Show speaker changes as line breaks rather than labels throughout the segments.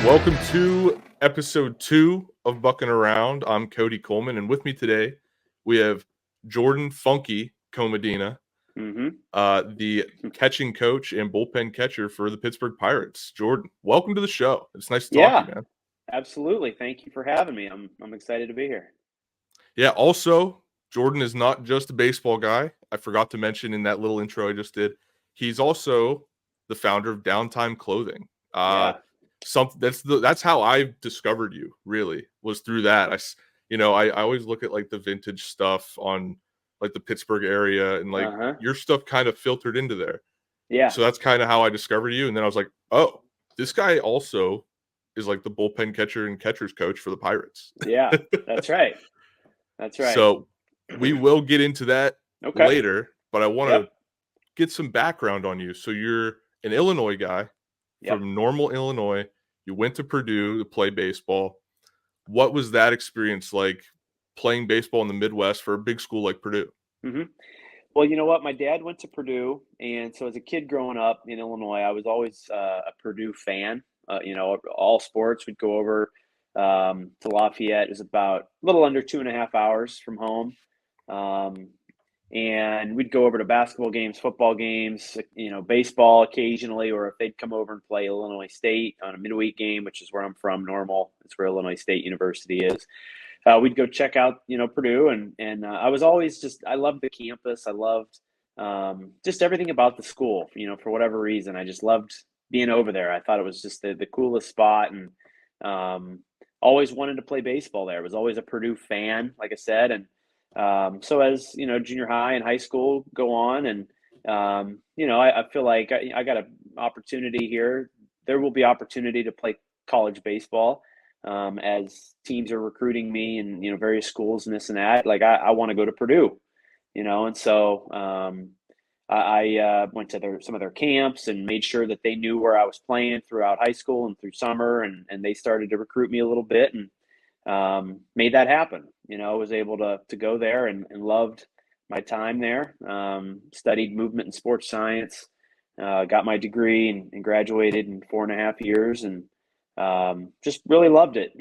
Welcome to episode 2 of Bucn Around. I'm Cody Coleman, and with me today we have Jordan Funky Comadena, the catching coach and bullpen catcher for the Pittsburgh Pirates. Jordan, welcome to the show. It's nice to talk to you, man.
Absolutely. Thank you for having me. I'm excited to be here.
Yeah, also, Jordan is not just a baseball guy. I forgot to mention in that little intro I just did, he's also the founder of Downtime Clothing. That's how I discovered you, really, was through that. I always look at like the vintage stuff on like the Pittsburgh area, and like your stuff kind of filtered into there.
Yeah.
So that's kind of how I discovered you. And then I was like, oh, this guy also is like the bullpen catcher and catcher's coach for the Pirates.
Yeah, that's right. That's right.
So we will get into that later, but I want to get some background on you. So you're an Illinois guy from Normal, Illinois. You went to Purdue to play baseball. What was that experience like, playing baseball in the Midwest for a big school like Purdue?
Well, you know what? My dad went to Purdue, and so as a kid growing up in Illinois, I was always a Purdue fan. All sports. We'd go over to Lafayette. It was about a little under 2.5 hours from home. And we'd go over to basketball games, football games, baseball occasionally, or if they'd come over and play Illinois State on a midweek game, which is where I'm from, Normal. It's where Illinois State University is. We'd go check out, Purdue, and I was always I loved the campus. I loved just everything about the school, for whatever reason. I just loved being over there. I thought it was just the coolest spot, and always wanted to play baseball there. I was always a Purdue fan, like I said, and so as junior high and high school go on, and I feel like I got an opportunity here. There will be opportunity to play college baseball as teams are recruiting me, and various schools and this and that. Like I want to go to Purdue, and so I went to some of their camps and made sure that they knew where I was playing throughout high school and through summer, and they started to recruit me a little bit, and made that happen. I was able to go there and loved my time there. Studied movement and sports science, got my degree and graduated in 4.5 years, and just really loved it.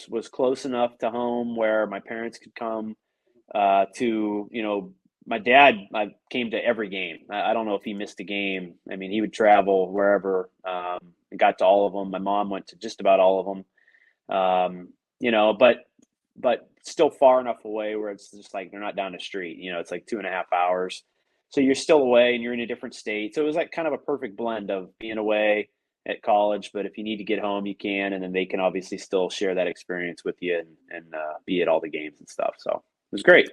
Was close enough to home where my parents could come to, my dad came to every game. I don't know if he missed a game. I mean, he would travel wherever and got to all of them. My mom went to just about all of them. But still far enough away where it's just like they're not down the street. It's like 2.5 hours. So you're still away and you're in a different state. So it was like kind of a perfect blend of being away at college, but if you need to get home, you can, and then they can obviously still share that experience with you and be at all the games and stuff. So it was great.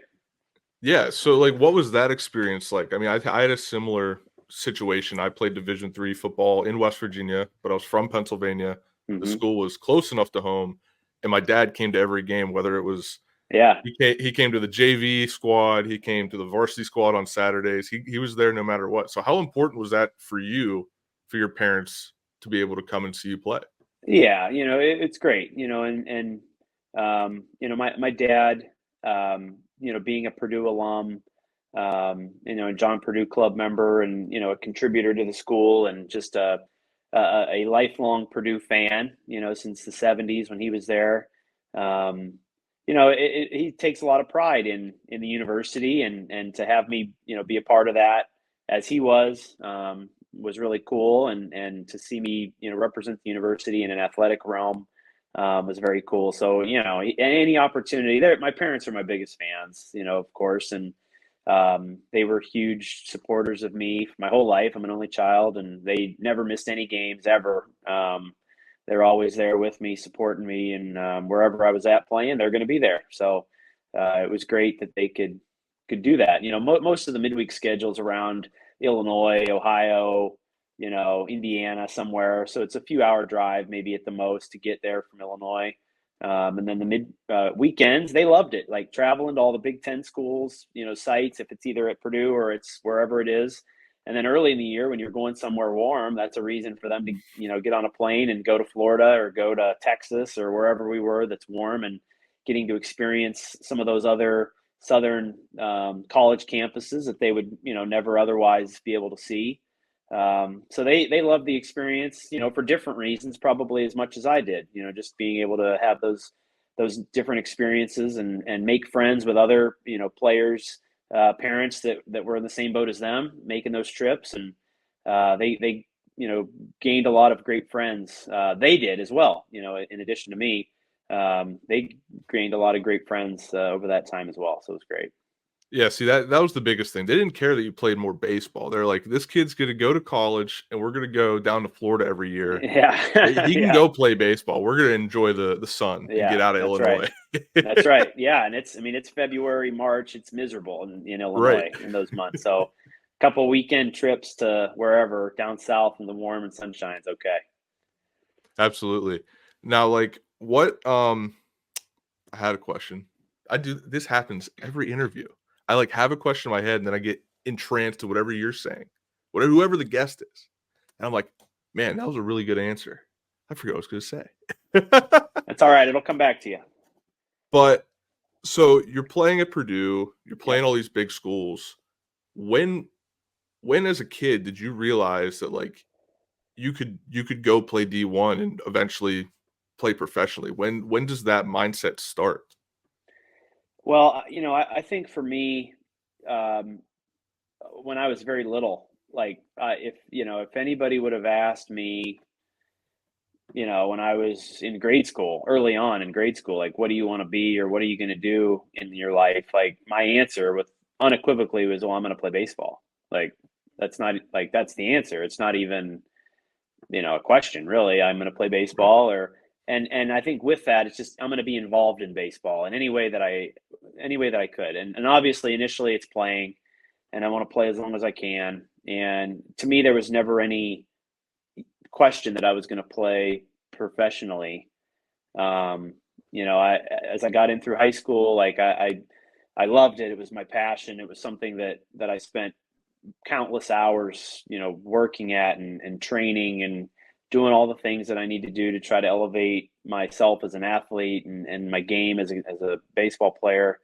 Yeah. So like, what was that experience like? I mean, I had a similar situation. I played Division III football in West Virginia, but I was from Pennsylvania. The school was close enough to home, and my dad came to every game, whether it was he came to the JV squad, he came to the varsity squad on Saturdays. He was there no matter what. So how important was that for you, for your parents to be able to come and see you play?
Yeah, it's great, and my dad, being a Purdue alum, a John Purdue Club member, and a contributor to the school, and just a lifelong Purdue fan, since the 70s when he was there. He takes a lot of pride in the university, and to have me, be a part of that as he was really cool. And to see me, represent the university in an athletic realm was very cool. So, any opportunity there, my parents are my biggest fans, of course. And they were huge supporters of me my whole life. I'm an only child, and they never missed any games ever. They're always there with me, supporting me, and wherever I was at playing, they're going to be there. So it was great that they could do that. Most of the midweek schedules around Illinois, Ohio, Indiana somewhere. So it's a few hour drive, maybe at the most, to get there from Illinois. And then the weekends, they loved it, like traveling to all the Big Ten schools, sites, if it's either at Purdue or it's wherever it is. And then early in the year, when you're going somewhere warm, that's a reason for them to, get on a plane and go to Florida or go to Texas or wherever we were that's warm, and getting to experience some of those other southern college campuses that they would, never otherwise be able to see. So they loved the experience, for different reasons, probably as much as I did, just being able to have those different experiences and make friends with other, players, parents that were in the same boat as them, making those trips. And they gained a lot of great friends. They did as well, in addition to me. They gained a lot of great friends over that time as well. So it was great.
Yeah, see that was the biggest thing. They didn't care that you played more baseball. They're like, this kid's gonna go to college, and we're gonna go down to Florida every year.
Yeah.
He can
Yeah.
go play baseball. We're gonna enjoy the sun and get
Yeah,
out of
that's right.
Illinois.
That's right. Yeah, and it's February, March. It's miserable in
Right.
Illinois in those months. So, a couple weekend trips to wherever down south in the warm and sunshine's okay.
Absolutely. Now, like, what? I had a question. I do this happens every interview. I like have a question in my head, and then I get entranced to whatever you're saying, whatever whoever the guest is, and I'm like, man, that was a really good answer. I forgot what I was gonna say.
That's all right. It'll come back to you.
But so you're playing at Purdue, you're
Yep.
playing all these big schools. When as a kid did you realize that like you could go play D1 and eventually play professionally? When does that mindset start?
Well, I think for me, um, when I was very little, like if anybody would have asked me, when I was in grade school, early on in grade school, like, what do you want to be or what are you going to do in your life? Like, my answer with unequivocally was, well, I'm going to play baseball. Like, that's the answer. It's not even, a question really. I'm going to play
Right.
baseball and I think with that, it's just, I'm going to be involved in baseball in any way that I could. And obviously initially it's playing and I want to play as long as I can. And to me, there was never any question that I was going to play professionally. As I got in through high school, like I loved it. It was my passion. It was something that I spent countless hours, working at and training and doing all the things that I need to do to try to elevate myself as an athlete and my game as a baseball player.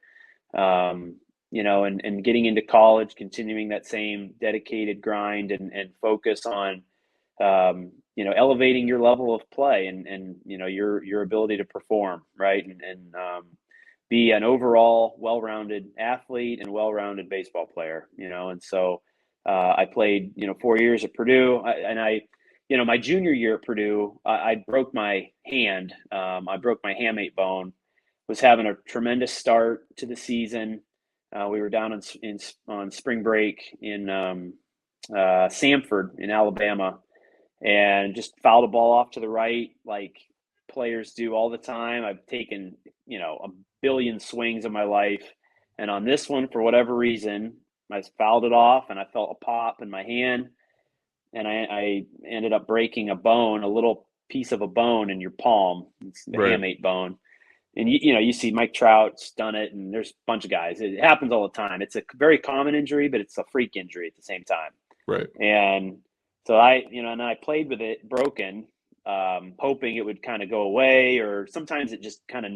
And getting into college, continuing that same dedicated grind and focus on elevating your level of play and your ability to perform, right? And be an overall well-rounded athlete and well-rounded baseball player, and so I played, 4 years at Purdue, my junior year at Purdue, I broke my hand. I broke my hamate bone. Was having a tremendous start to the season. We were down on spring break in Samford in Alabama, and just fouled a ball off to the right, like players do all the time. I've taken, a billion swings in my life. And on this one, for whatever reason, I fouled it off and I felt a pop in my hand. And I ended up breaking a bone, a little piece of a bone in your palm. It's the
Right.
hamate bone. And you see Mike Trout's done it, and there's a bunch of guys. It happens all the time. It's a very common injury, but it's a freak injury at the same time.
Right.
And so and I played with it broken, hoping it would kind of go away, or sometimes it just kind of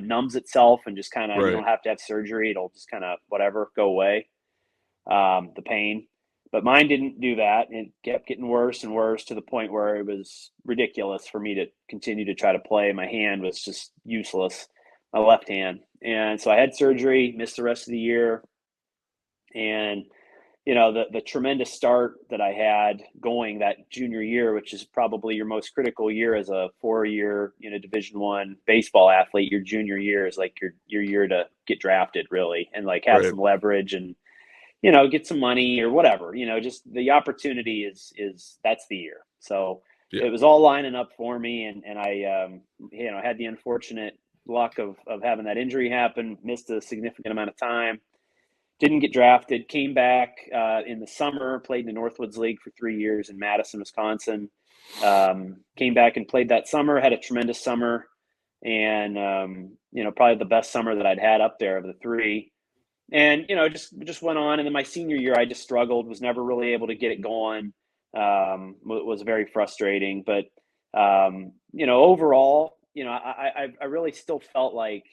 numbs itself and just kind of, you
Right.
don't have to have surgery. It'll just kind of whatever go away, the pain. But mine didn't do that. It kept getting worse and worse to the point where it was ridiculous for me to continue to try to play. My hand was just useless, my left hand. And so I had surgery, missed the rest of the year. And the tremendous start that I had going that junior year, which is probably your most critical year as a 4-year, Division I baseball athlete. Your junior year is like your year to get drafted, really, and like have
Right.
some leverage and get some money or whatever. Just the opportunity is that's the year. So
Yeah.
it was all lining up for me, and I had the unfortunate luck of having that injury happen, missed a significant amount of time, didn't get drafted, came back in the summer, played in the Northwoods League for 3 years in Madison, Wisconsin. Came back and played that summer, had a tremendous summer, and probably the best summer that I'd had up there of the three. And just went on. And then my senior year, I just struggled, was never really able to get it going. Was very frustrating, but overall, I really still felt like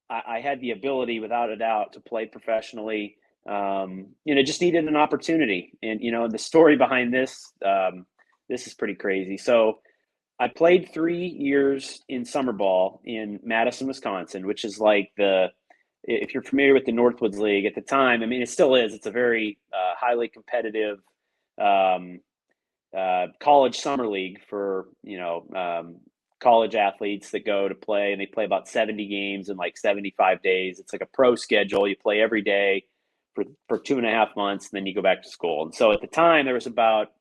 I had the ability, without a doubt, to play professionally. just needed an opportunity. And, the story behind this, this is pretty crazy. So I played 3 years in summer ball in Madison, Wisconsin, which is like if you're familiar with the Northwoods League at the time, I mean, it still is. It's a very highly competitive college summer league for, college athletes that go to play, and they play about 70 games in like 75 days. It's like a pro schedule. You play every day for 2.5 months, and then you go back to school. And so at the time, there was about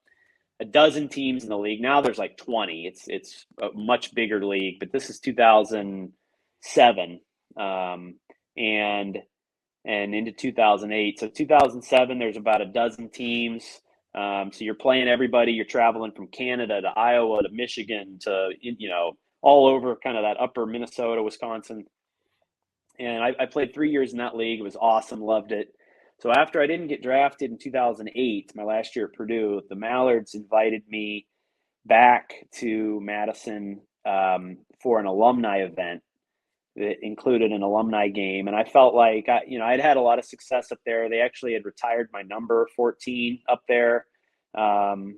a dozen teams in the league. Now there's like 20. It's a much bigger league, but this is 2007 and into 2008. So 2007, there's about a dozen teams. So you're playing everybody. You're traveling from Canada to Iowa to Michigan to, all over kind of that upper Minnesota, Wisconsin. And I played 3 years in that league. It was awesome. Loved it. So after I didn't get drafted in 2008, my last year at Purdue, the Mallards invited me back to Madison for an alumni event that included an alumni game. And I felt like, I'd had a lot of success up there. They actually had retired my number 14 up there. It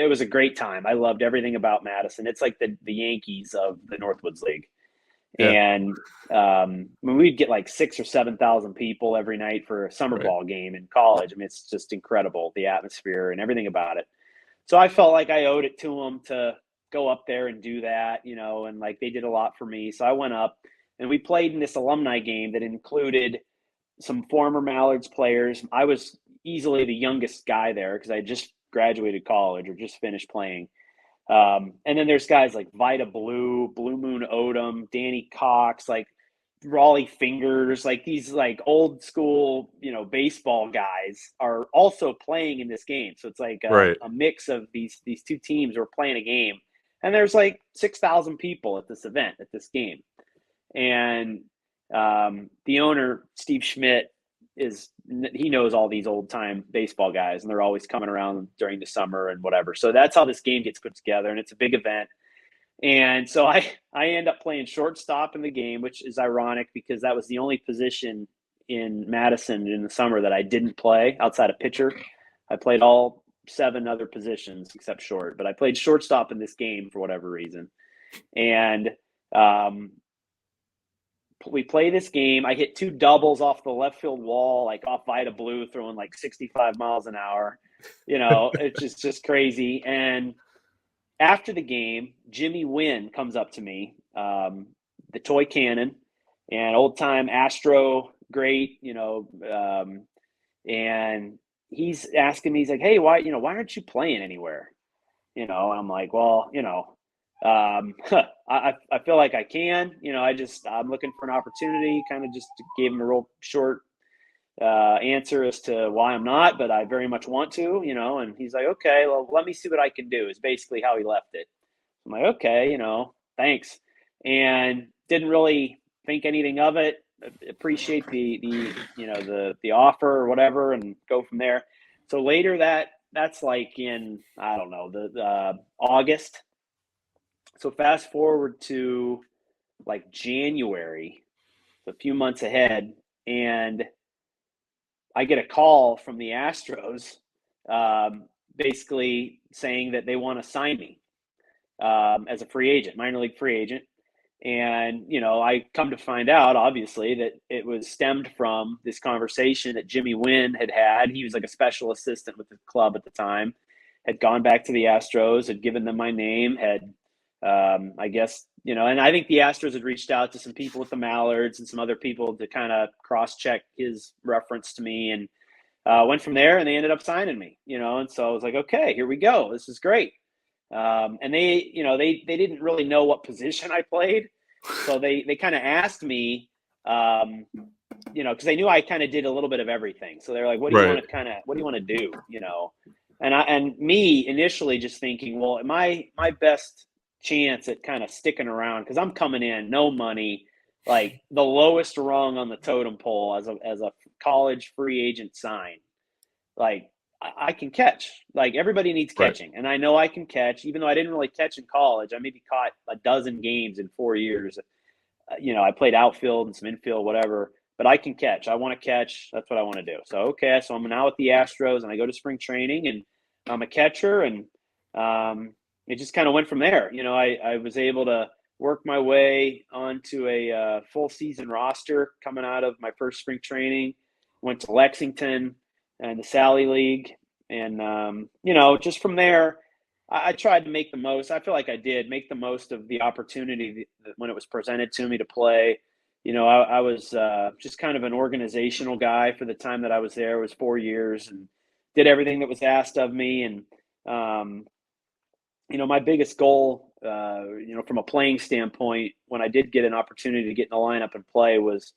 was a great time. I loved everything about Madison. It's like the Yankees of the Northwoods League. Yeah. And we'd get like 6,000 or 7,000 people every night for a summer ball game in college. I mean, it's just incredible, the atmosphere and everything about it. So I felt like I owed it to them to go up there and do that, and like they did a lot for me. So I went up and we played in this alumni game that included some former Mallards players. I was easily the youngest guy there because I just graduated college or just finished playing. And then there's guys like Vida Blue, Blue Moon Odom, Danny Cox, like Raleigh Fingers, like these like old school, baseball guys are also playing in this game. So it's like a mix of these two teams were playing a game. And there's like 6,000 people at this event, at this game. And the owner, Steve Schmidt, he knows all these old time baseball guys, and they're always coming around during the summer and whatever. So that's how this game gets put together, and it's a big event. And so I end up playing shortstop in the game, which is ironic because that was the only position in Madison in the summer that I didn't play outside of pitcher. I played all 7 other positions except short, but I played shortstop in this game for whatever reason. And we play this game. I hit 2 doubles off the left field wall, like off Vida Blue, throwing like 65 miles an hour. It's just crazy. And after the game, Jimmy Wynn comes up to me, the toy cannon, and old time Astro great, and he's asking me, he's like, hey, why aren't you playing anywhere? And I'm like, well, I feel like I can, I'm looking for an opportunity, kind of just gave him a real short answer as to why I'm not, but I very much want to, and he's like, okay, well, let me see what I can do is basically how he left it. I'm like, okay, thanks. And didn't really think anything of it. Appreciate the offer or whatever and go from there. So later that's like in, I don't know, the August. So fast forward to like January, a few months ahead, and I get a call from the Astros basically saying that they want to sign me as a free agent, minor league free agent. And, I come to find out, obviously, that it was stemmed from this conversation that Jimmy Wynn had. He was like a special assistant with the club at the time, had gone back to the Astros, had given them my name, had, I guess, and I think the Astros had reached out to some people with the Mallards and some other people to kind of cross-check his reference to me, and went from there, and they ended up signing me, and so I was like, okay, here we go. This is great. And they didn't really know what position I played. So they kind of asked me, because they knew I kind of did a little bit of everything. So they're like, what do you want to do? And me initially just thinking, well, my best chance at kind of sticking around, because I'm coming in, no money, like the lowest rung on the totem pole as a college free agent sign, like, I can catch. Like, everybody needs catching. And I know I can catch, even though I didn't really catch in college. I maybe caught a dozen games in 4 years. I played outfield and some infield, whatever. but I can catch. I want to catch. That's what I want to do. So, okay. So I'm now with the Astros and I go to spring training and I'm a catcher, and it just kind of went from there. I was able to work my way onto a full season roster coming out of my first spring training, went to Lexington and the Sally League. And, just from there, I tried to make the most. I feel like I did make the most of the opportunity when it was presented to me to play. I was just kind of an organizational guy for the time that I was there. It was 4 years and did everything that was asked of me. And, my biggest goal, from a playing standpoint, when I did get an opportunity to get in the lineup and play, was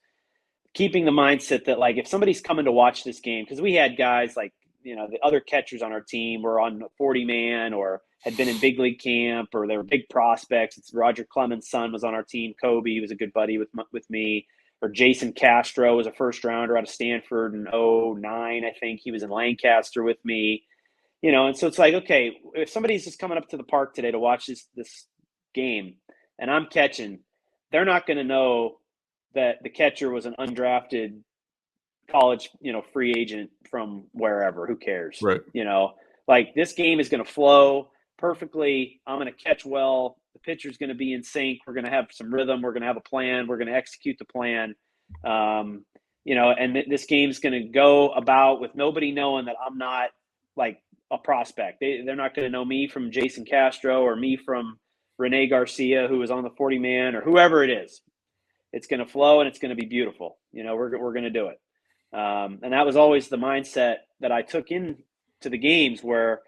keeping the mindset that, like, if somebody's coming to watch this game, because we had guys like, the other catchers on our team were on 40-man or had been in big league camp, or they were big prospects. It's Roger Clemens' son was on our team. Cody was a good buddy with me. Or Jason Castro was a first rounder out of Stanford in 2009. I think he was in Lancaster with me. And so it's like, okay, if somebody's just coming up to the park today to watch this game and I'm catching, they're not going to know that the catcher was an undrafted college, free agent from wherever. Who cares?
Right.
Like, this game is going to flow perfectly. I'm going to catch well. The pitcher's going to be in sync. We're going to have some rhythm. We're going to have a plan. We're going to execute the plan. And this game's going to go about with nobody knowing that I'm not like a prospect. They're not going to know me from Jason Castro or me from Rene Garcia, who was on the 40-man, or whoever it is. It's going to flow and it's going to be beautiful. We're going to do it. And that was always the mindset that I took into the games, where,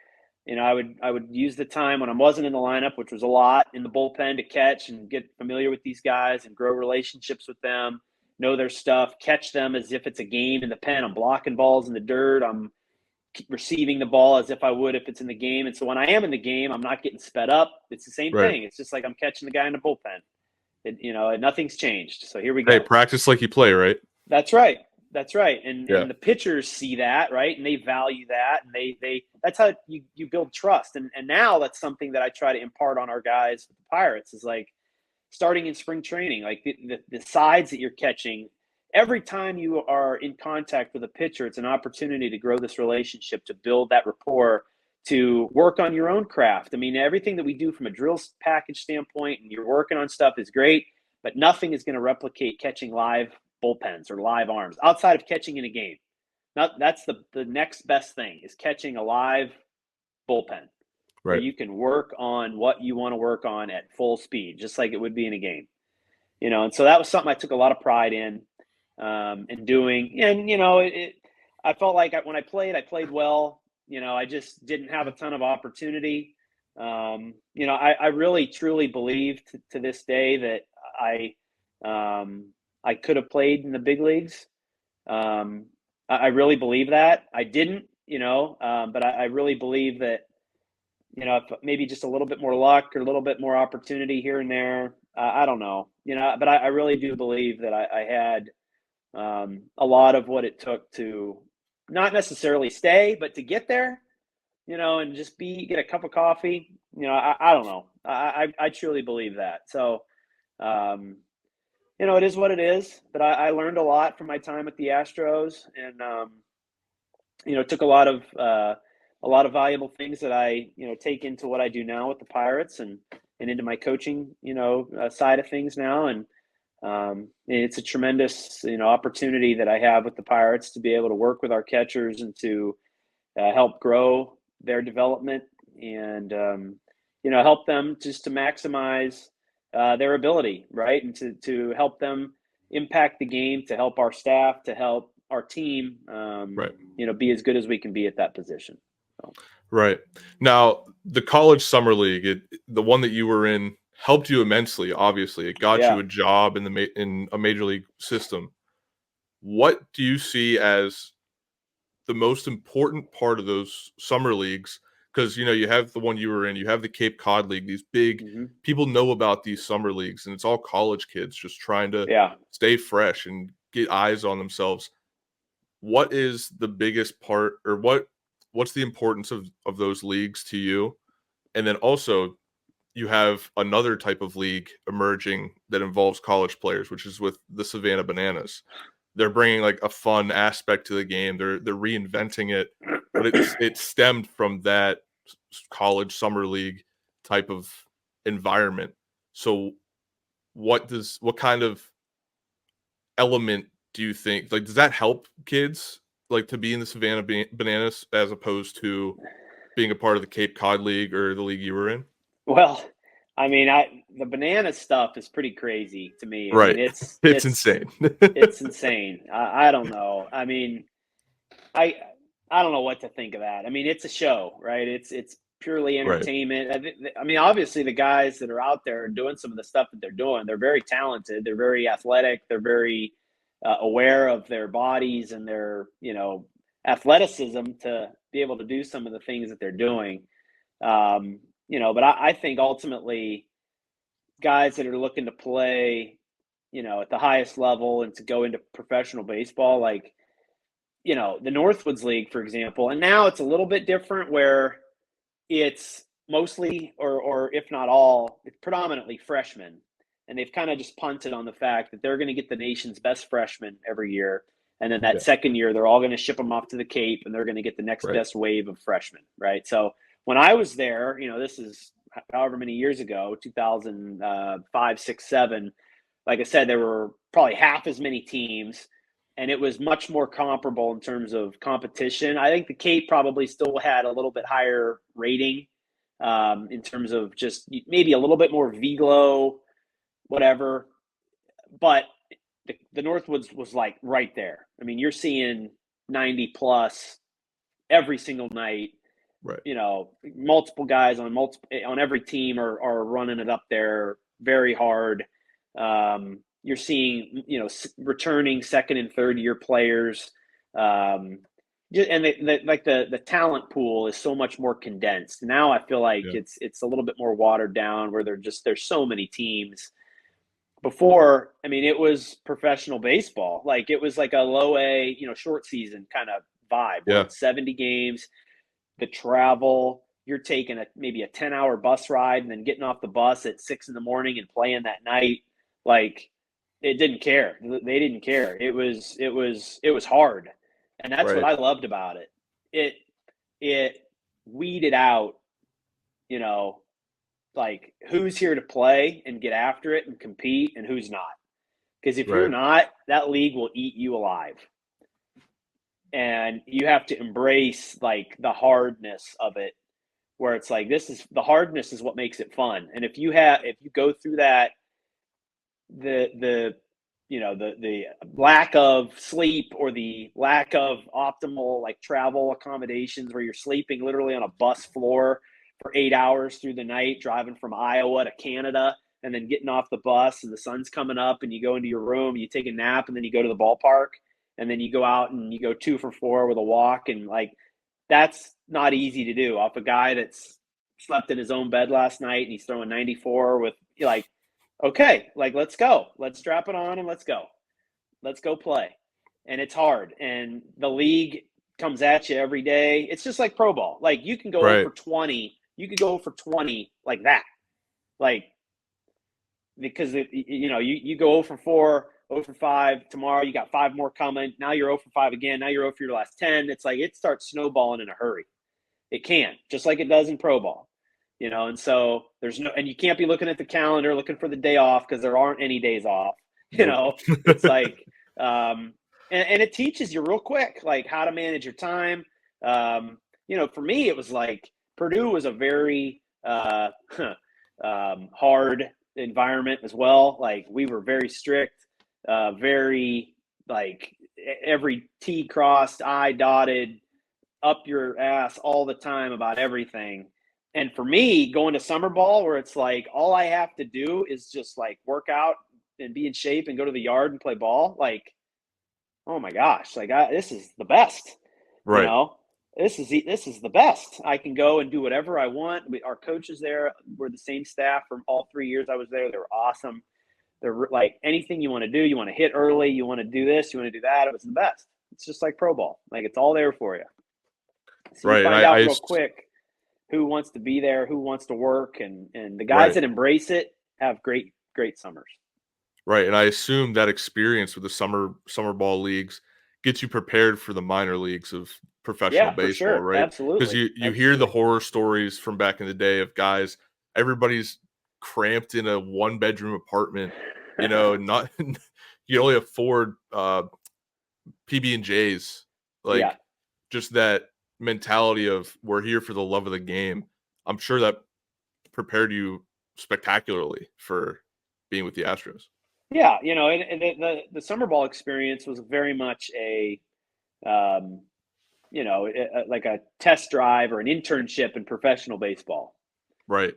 I would use the time when I wasn't in the lineup, which was a lot, in the bullpen, to catch and get familiar with these guys and grow relationships with them, know their stuff, catch them as if it's a game in the pen. I'm blocking balls in the dirt. I'm receiving the ball as if I would if it's in the game. And so when I am in the game, I'm not getting sped up. It's the same thing. It's just like I'm catching the guy in the bullpen. Nothing's changed. So here we go.
Hey, practice like you play, right?
That's right. That's right. And the pitchers see that, right? And they value that. And they that's how you build trust. And now that's something that I try to impart on our guys with the Pirates, is like, starting in spring training, like the sides that you're catching, every time you are in contact with a pitcher, it's an opportunity to grow this relationship, to build that rapport, to work on your own craft. I mean, everything that we do from a drills package standpoint and you're working on stuff is great, but nothing is going to replicate catching live bullpens or live arms outside of catching in a game. That's the next best thing, is catching a live bullpen. Right. Where you can work on what you want to work on at full speed, just like it would be in a game. And so that was something I took a lot of pride in doing. And, I felt like when I played well. I just didn't have a ton of opportunity. I really, truly believe to this day that I could have played in the big leagues. I really believe that. I didn't, but I really believe that, if maybe just a little bit more luck or a little bit more opportunity here and there, I don't know, but I really do believe that I had a lot of what it took to not necessarily stay, but to get there, and just get a cup of coffee. I don't know. I truly believe that. So, it is what it is, but I learned a lot from my time at the Astros, and, took a lot of valuable things that I, take into what I do now with the Pirates and into my coaching, side of things now. And it's a tremendous, opportunity that I have with the Pirates to be able to work with our catchers and to help grow their development and, help them just to maximize their ability, right? And to help them impact the game, to help our staff, to help our team,
right.
Be as good as we can be at that position. So.
Right. Now, the college summer league, the one that you were in, helped you immensely. Obviously, it got you a job in a major league system. What do you see as the most important part of those summer leagues? Because you have the one you were in, you have the Cape Cod League. These big people know about these summer leagues, and it's all college kids just trying to stay fresh and get eyes on themselves. What is the biggest part, or what's the importance of those leagues to you? And then also, you have another type of league emerging that involves college players, which is with the Savannah Bananas. they're bringing like a fun aspect to the game. They're reinventing it, but it stemmed from that college summer league type of environment. So what kind of element do you think, like, does that help kids like to be in the Savannah Bananas as opposed to being a part of the Cape Cod League or the league you were in?
Well, I mean, the banana stuff is pretty crazy to me. I
Right.
mean, it's
Insane.
it's insane. I don't know. I mean, I I don't know what to think of that. I mean, it's a show, right? It's purely
Right.
entertainment. I mean, obviously, the guys that are out there and doing some of the stuff that they're doing, they're very talented. They're very athletic. They're very aware of their bodies and their athleticism to be able to do some of the things that they're doing. But I think ultimately, guys that are looking to play, at the highest level and to go into professional baseball, like, the Northwoods League, for example, and now it's a little bit different where it's mostly, or if not all, it's predominantly freshmen. And they've kind of just punted on the fact that they're going to get the nation's best freshmen every year. And then that second year, they're all going to ship them off to the Cape and they're going to get the next best wave of freshmen, right? So when I was there, this is however many years ago, 2005, 6, 7, like I said, there were probably half as many teams. And it was much more comparable in terms of competition. I think the Cape probably still had a little bit higher rating in terms of just maybe a little bit more velo, whatever. But the Northwoods was like right there. I mean, you're seeing 90 plus every single night.
Right.
Multiple guys on every team are running it up there very hard. You're seeing, returning second and third year players. And the talent pool is so much more condensed. Now I feel like it's a little bit more watered down where there's so many teams. Before, I mean, it was professional baseball. Like it was like a low A, short season kind of vibe. Where it's 70 games, the travel, you're taking maybe a 10-hour bus ride and then getting off the bus at 6 a.m. and playing that night. Like, it didn't care. They didn't care. It was hard. And that's what I loved about it. It weeded out, like who's here to play and get after it and compete and who's not. Because if you're not, that league will eat you alive. And you have to embrace like the hardness of it, where it's like the hardness is what makes it fun. And if you go through that, the lack of sleep or the lack of optimal like travel accommodations where you're sleeping literally on a bus floor for 8 hours through the night, driving from Iowa to Canada, and then getting off the bus and the sun's coming up and you go into your room, you take a nap, and then you go to the ballpark, and then you go out and you go 2 for 4 with a walk. And like, that's not easy to do off a guy that's slept in his own bed last night and he's throwing 94 with like, okay, like, let's go. Let's strap it on and let's go play. And it's hard. And the league comes at you every day. It's just like pro ball. Like, you can go for 20. You could go for 20 like that. Like, because, you go 0 for 4, 0 for 5. Tomorrow you got 5 more coming. Now you're 0 for 5 again. Now you're 0 for your last 10. It's like it starts snowballing in a hurry. It can, just like it does in pro ball. And so and you can't be looking at the calendar, looking for the day off, because there aren't any days off. It's like, and it teaches you real quick, like how to manage your time. For me, it was like Purdue was a very hard environment as well. Like, we were very strict, very like every T crossed, I dotted, up your ass all the time about everything. And for me, going to summer ball, where it's like all I have to do is just like work out and be in shape and go to the yard and play ball, like, oh my gosh, like this is the best. This is the best. I can go and do whatever I want. Our coaches there were the same staff from all 3 years I was there. They were awesome. They're like, anything you want to do, you want to hit early, you want to do this, you want to do that. It was the best. It's just like pro ball. Like, it's all there for you. So you find out real quick who wants to be there, who wants to work, and the guys that embrace it have great summers.
Right, and I assume that experience with the summer ball leagues gets you prepared for the minor leagues of professional
Yeah, for
baseball,
sure.
right? Because
Absolutely.
you hear the
Absolutely.
horror stories from back in the day of guys, everybody's cramped in a one-bedroom apartment, not you only afford, PB&Js,
Yeah.
like, just that mentality of, "We're here for the love of the game." I'm sure that prepared you spectacularly for being with the Astros.
Yeah. And the summer ball experience was very much um, like a test drive or an internship in professional baseball,
Right.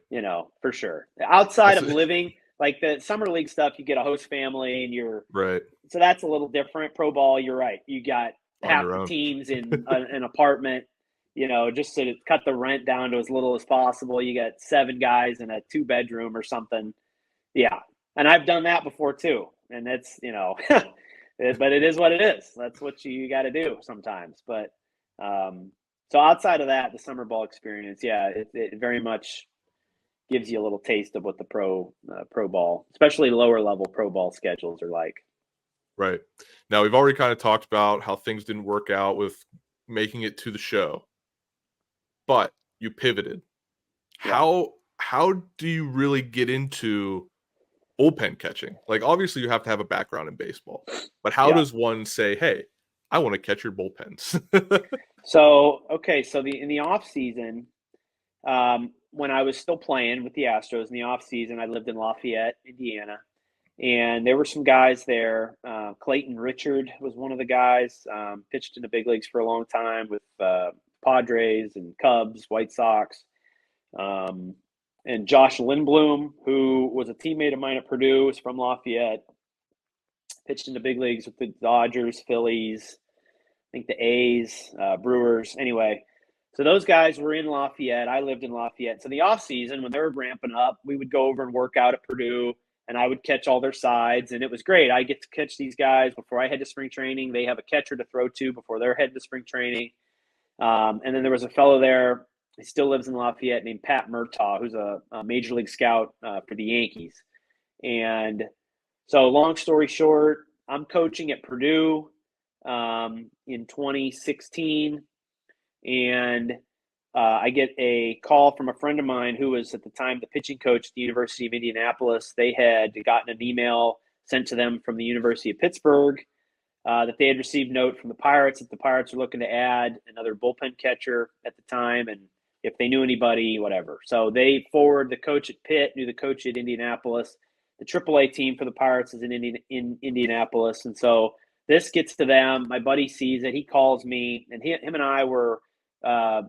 for sure. Outside
That's
of living, like the summer league stuff, you get a host family and
right,
so that's a little different. Pro ball, you're right. You got
on
half
your
the
own.
teams in an apartment, just to cut the rent down to as little as possible. You got 7 guys in a 2-bedroom or something. Yeah. And I've done that before too. And that's, but it is what it is. That's what you got to do sometimes. But so outside of that, the summer ball experience, yeah, it very much gives you a little taste of what the pro ball, especially lower level pro ball schedules are like.
Right. Now, we've already kinda talked about how things didn't work out with making it to the show, but you pivoted.
Yeah.
How do you really get into bullpen catching? Like, obviously, you have to have a background in baseball, but how
Yeah.
does one say, "Hey, I wanna catch your bullpens?"
So, okay. So in the off season, when I was still playing with the Astros in the off season, I lived in Lafayette, Indiana, and there were some guys there. Clayton Richard was one of the guys. Pitched in the big leagues for a long time with Padres and Cubs, White Sox, um, and Josh Lindblom, who was a teammate of mine at Purdue, is from Lafayette. Pitched in the big leagues with the Dodgers, Phillies, I think the A's, Brewers. Anyway, so those guys were in Lafayette. I lived in Lafayette. So the off season, when they were ramping up, we would go over and work out at Purdue, and I would catch all their sides, and it was great. I get to catch these guys before I head to spring training. They have a catcher to throw to before they're heading to spring training. And then there was a fellow there. He still lives in Lafayette named Pat Murtaugh, who's a major league scout for the Yankees. And so, long story short, I'm coaching at Purdue in 2016, and I get a call from a friend of mine who was at the time the pitching coach at the University of Indianapolis. They had gotten an email sent to them from the University of Pittsburgh that they had received note from the Pirates that the Pirates were looking to add another bullpen catcher at the time, and if they knew anybody, whatever. So they forward the coach at Pitt, knew the coach at Indianapolis. The AAA team for the Pirates is in Indianapolis, and so this gets to them. My buddy sees it. He calls me, and him and I were uh,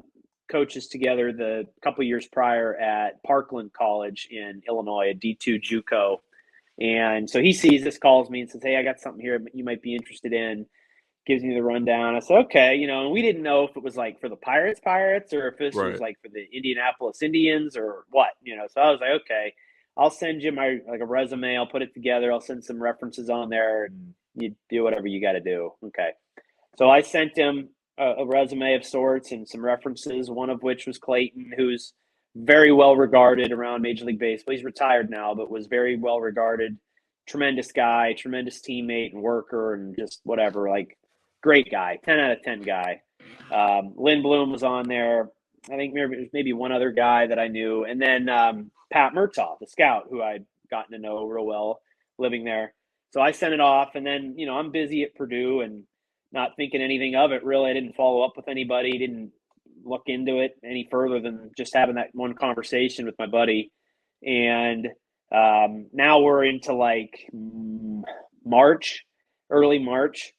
coaches together the couple years prior at Parkland College in Illinois, a D2 JUCO. And so he sees this, calls me, and says, "Hey, I got something here you might be interested in." Gives me the rundown. I said, "Okay," and we didn't know if it was like for the Pirates, or if this was
Right.
like for the Indianapolis Indians or what, So I was like, "Okay, I'll send you my a resume. I'll put it together. I'll send some references on there, and you do whatever you got to do." Okay. So I sent him a resume of sorts and some references, one of which was Clayton, who's very well regarded around Major League Baseball. He's retired now, but was very well regarded. Tremendous guy, tremendous teammate and worker, and just whatever. Like, great guy, 10 out of 10 guy. Lindblom was on there. I think maybe one other guy that I knew. And then Pat Murtaugh, the scout, who I'd gotten to know real well living there. So I sent it off, and then, I'm busy at Purdue and not thinking anything of it, really. I didn't follow up with anybody, didn't look into it any further than just having that one conversation with my buddy. And now we're into like March, early March.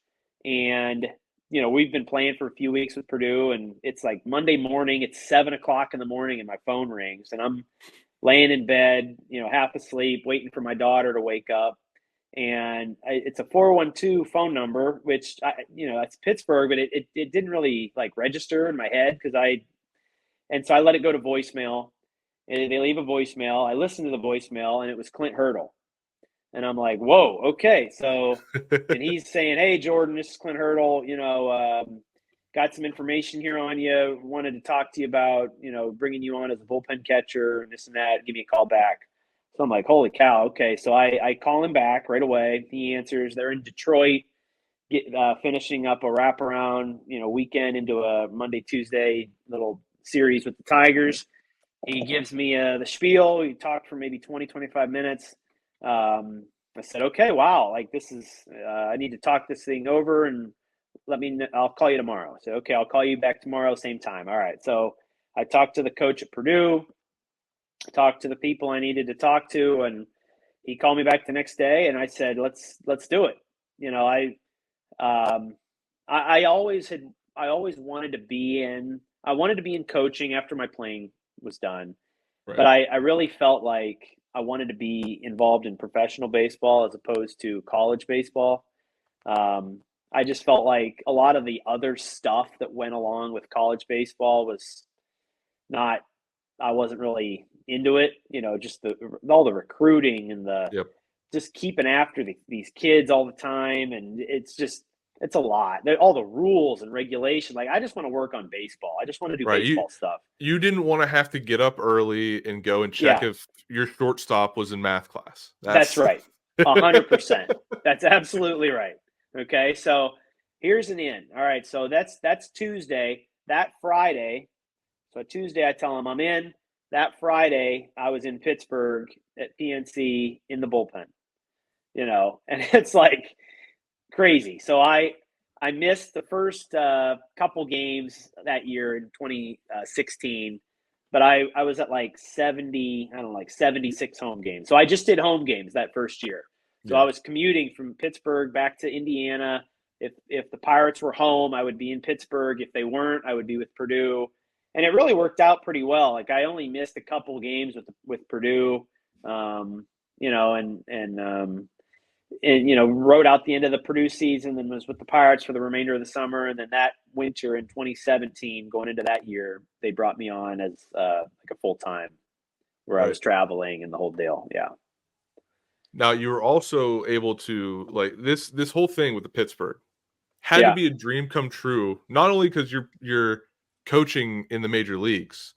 And, we've been playing for a few weeks with Purdue, and it's like Monday morning, it's 7 o'clock in the morning, and my phone rings, and I'm laying in bed, half asleep, waiting for my daughter to wake up. And it's a 412 phone number, which it's Pittsburgh, but it didn't really like register in my head and so I let it go to voicemail, and they leave a voicemail. I listened to the voicemail, and it was Clint Hurdle, and I'm like, whoa, okay. So, and he's saying, "Hey, Jordan, this is Clint Hurdle. Got some information here on you. Wanted to talk to you about bringing you on as a bullpen catcher and this and that. Give me a call back." So I'm like, holy cow. Okay. So I call him back right away. He answers. They're in Detroit, finishing up a wraparound, weekend into a Monday, Tuesday little series with the Tigers. He gives me the spiel. We talked for maybe 20, 25 minutes. I said, okay, wow, like this is, I need to talk this thing over and I'll call you tomorrow. So, okay, I'll call you back tomorrow, same time. All right. So I talked to the coach at Purdue, talked to the people I needed to talk to, and he called me back the next day and I said, let's do it. I always wanted to be in coaching after my playing was done.
Right.
But I really felt like I wanted to be involved in professional baseball as opposed to college baseball. I just felt like a lot of the other stuff that went along with college baseball was not, I wasn't really into it, just all the recruiting and
Yep.
just keeping after these kids all the time. And it's a lot. All the rules and regulation. Like, I just want to work on baseball. I just want to do baseball stuff.
You didn't want to have to get up early and go and check if your shortstop was in math class.
That's right. 100%. That's absolutely right. Okay. So here's an in. All right. So that's Tuesday. That Friday. So Tuesday, I tell him I'm in. That Friday, I was in Pittsburgh at PNC in the bullpen, and it's like crazy. So I missed the first couple games that year in 2016, but I was at like 76 home games. So I just did home games that first year. So I was commuting from Pittsburgh back to Indiana. If the Pirates were home, I would be in Pittsburgh. If they weren't, I would be with Purdue. And it really worked out pretty well. Like, I only missed a couple games with Purdue, and rode out the end of the Purdue season, and was with the Pirates for the remainder of the summer. And then that winter in 2017, going into that year, they brought me on as like a full time, where I was traveling and the whole deal. Yeah.
Now, you were also able to, like, this whole thing with the Pittsburgh had to be a dream come true. Not only because you're coaching in the major leagues,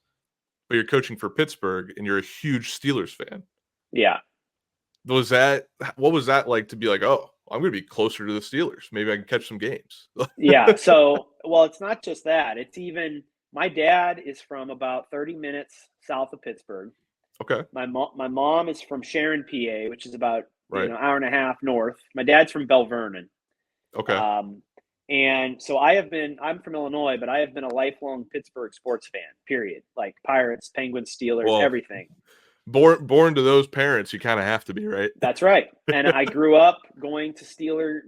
but you're coaching for Pittsburgh and you're a huge Steelers fan.
Yeah.
What was that like to be like, oh, I'm going to be closer to the Steelers. Maybe I can catch some games.
Yeah. So, well, it's not just that. It's even, my dad is from about 30 minutes south of Pittsburgh.
Okay.
My mom is from Sharon, PA, which is about hour and a half north. My dad's from Belle Vernon.
Okay.
And so I'm from Illinois, but I have been a lifelong Pittsburgh sports fan, period. Like Pirates, Penguins, Steelers, everything.
Born to those parents, you kind of have to be, right?
That's right. And I grew up going to Steeler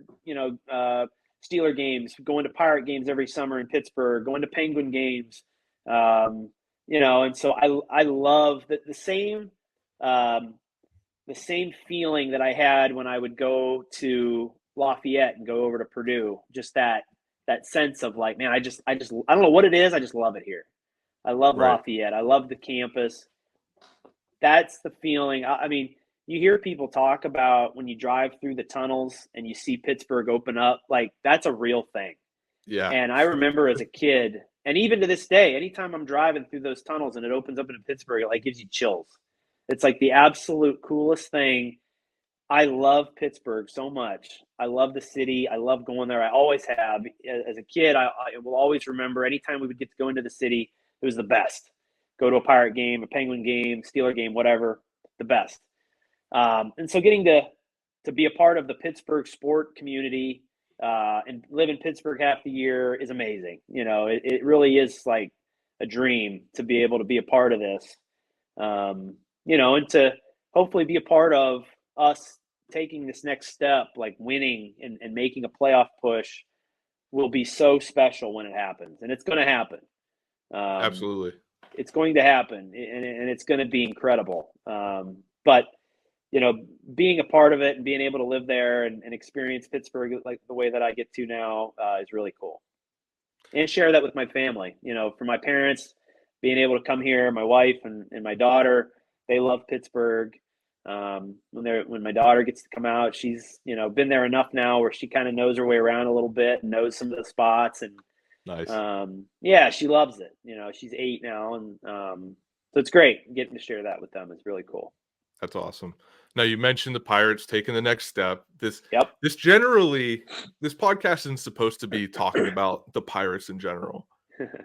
games, going to Pirate games every summer in Pittsburgh, going to Penguin games, and so I love the same feeling that I had when I would go to Lafayette and go over to Purdue. Just that sense of like, man, I don't know what it is. I just love it here. I love Lafayette. I love the campus. That's the feeling. I mean, you hear people talk about when you drive through the tunnels and you see Pittsburgh open up, like that's a real thing.
Yeah.
And I remember as a kid, and even to this day, anytime I'm driving through those tunnels and it opens up into Pittsburgh, it like gives you chills. It's like the absolute coolest thing. I love Pittsburgh so much. I love the city. I love going there. I always have. As a kid, I will always remember anytime we would get to go into the city, it was the best. Go to a Pirate game, a Penguin game, Steeler game, whatever, the best. And so getting to be a part of the Pittsburgh sport community and live in Pittsburgh half the year is amazing. It really is like a dream to be able to be a part of this, and to hopefully be a part of us taking this next step, like winning and making a playoff push will be so special when it happens. And it's going to happen.
Absolutely.
It's going to happen, and it's going to be incredible. But being a part of it and being able to live there and experience Pittsburgh like the way that I get to now is really cool. And share that with my family. For my parents, being able to come here, my wife and my daughter, they love Pittsburgh. When my daughter gets to come out, she's been there enough now where she kind of knows her way around a little bit and knows some of the spots. And
nice.
She loves it. She's 8 now, and so it's great getting to share that with them. It's really cool.
That's awesome. Now you mentioned the Pirates taking the next step. This podcast isn't supposed to be talking about the Pirates in general.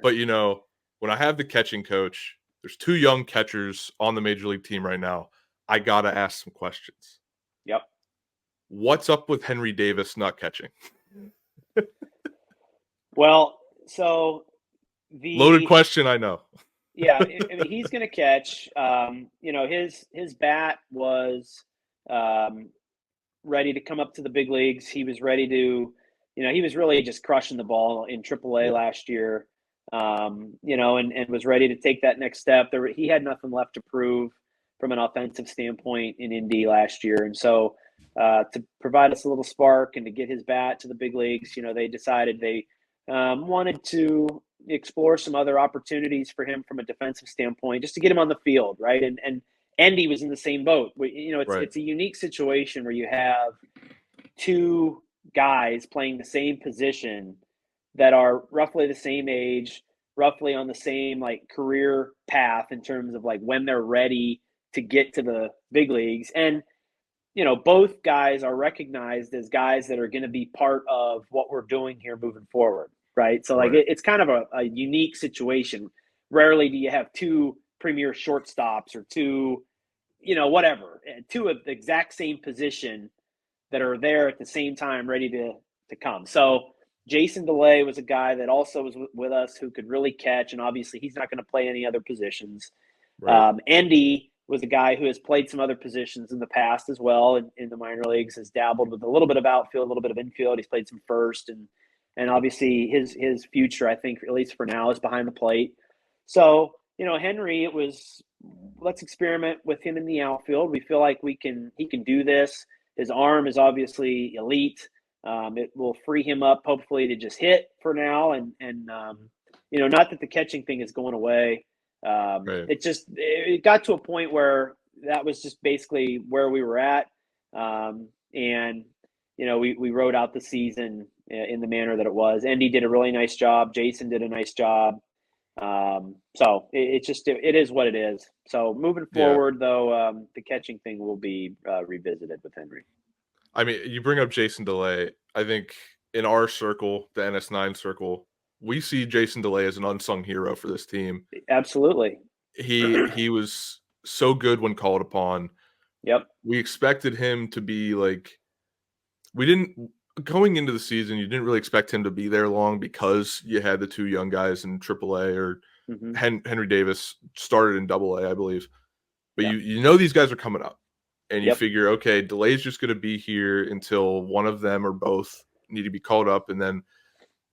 But when I have the catching coach, there's 2 young catchers on the major league team right now. I gotta ask some questions.
Yep.
What's up with Henry Davis not catching?
Well, so
loaded question, I know.
Yeah, I mean, he's going to catch. His bat was ready to come up to the big leagues. He was ready to, he was really just crushing the ball in AAA last year. And was ready to take that next step. He had nothing left to prove from an offensive standpoint in Indy last year, and so to provide us a little spark and to get his bat to the big leagues, they decided they wanted to explore some other opportunities for him from a defensive standpoint, just to get him on the field, right? And Andy was in the same boat. It's a unique situation where you have 2 guys playing the same position that are roughly the same age, roughly on the same career path in terms of when they're ready to get to the big leagues. And both guys are recognized as guys that are going to be part of what we're doing here moving forward, right? So it's kind of a unique situation. Rarely do you have 2 premier shortstops or 2, 2 of the exact same position that are there at the same time ready to come. So Jason DeLay was a guy that also was with us who could really catch, and obviously he's not going to play any other positions. Right. Andy was a guy who has played some other positions in the past as well in the minor leagues, has dabbled with a little bit of outfield, a little bit of infield. He's played some first, and obviously his future, I think, at least for now, is behind the plate. So, Henry, let's experiment with him in the outfield. We feel like he can do this. His arm is obviously elite. It will free him up, hopefully, to just hit for now. And not that the catching thing is going away. Right. It got to a point where that was just basically where we were at. We rode out the season in the manner that it was. Andy did a really nice job. Jason did a nice job. So it is what it is. So moving forward, though, the catching thing will be revisited with Henry.
I mean, you bring up Jason DeLay. I think in our circle, the NS9 circle, we see Jason DeLay as an unsung hero for this team.
Absolutely.
He was so good when called upon.
Yep.
We expected him to be going into the season, you didn't really expect him to be there long because you had the 2 young guys in AAA, or Henry Davis started in AA, I believe. But these guys are coming up. And you figure, okay, DeLay's just going to be here until one of them or both need to be called up. And then,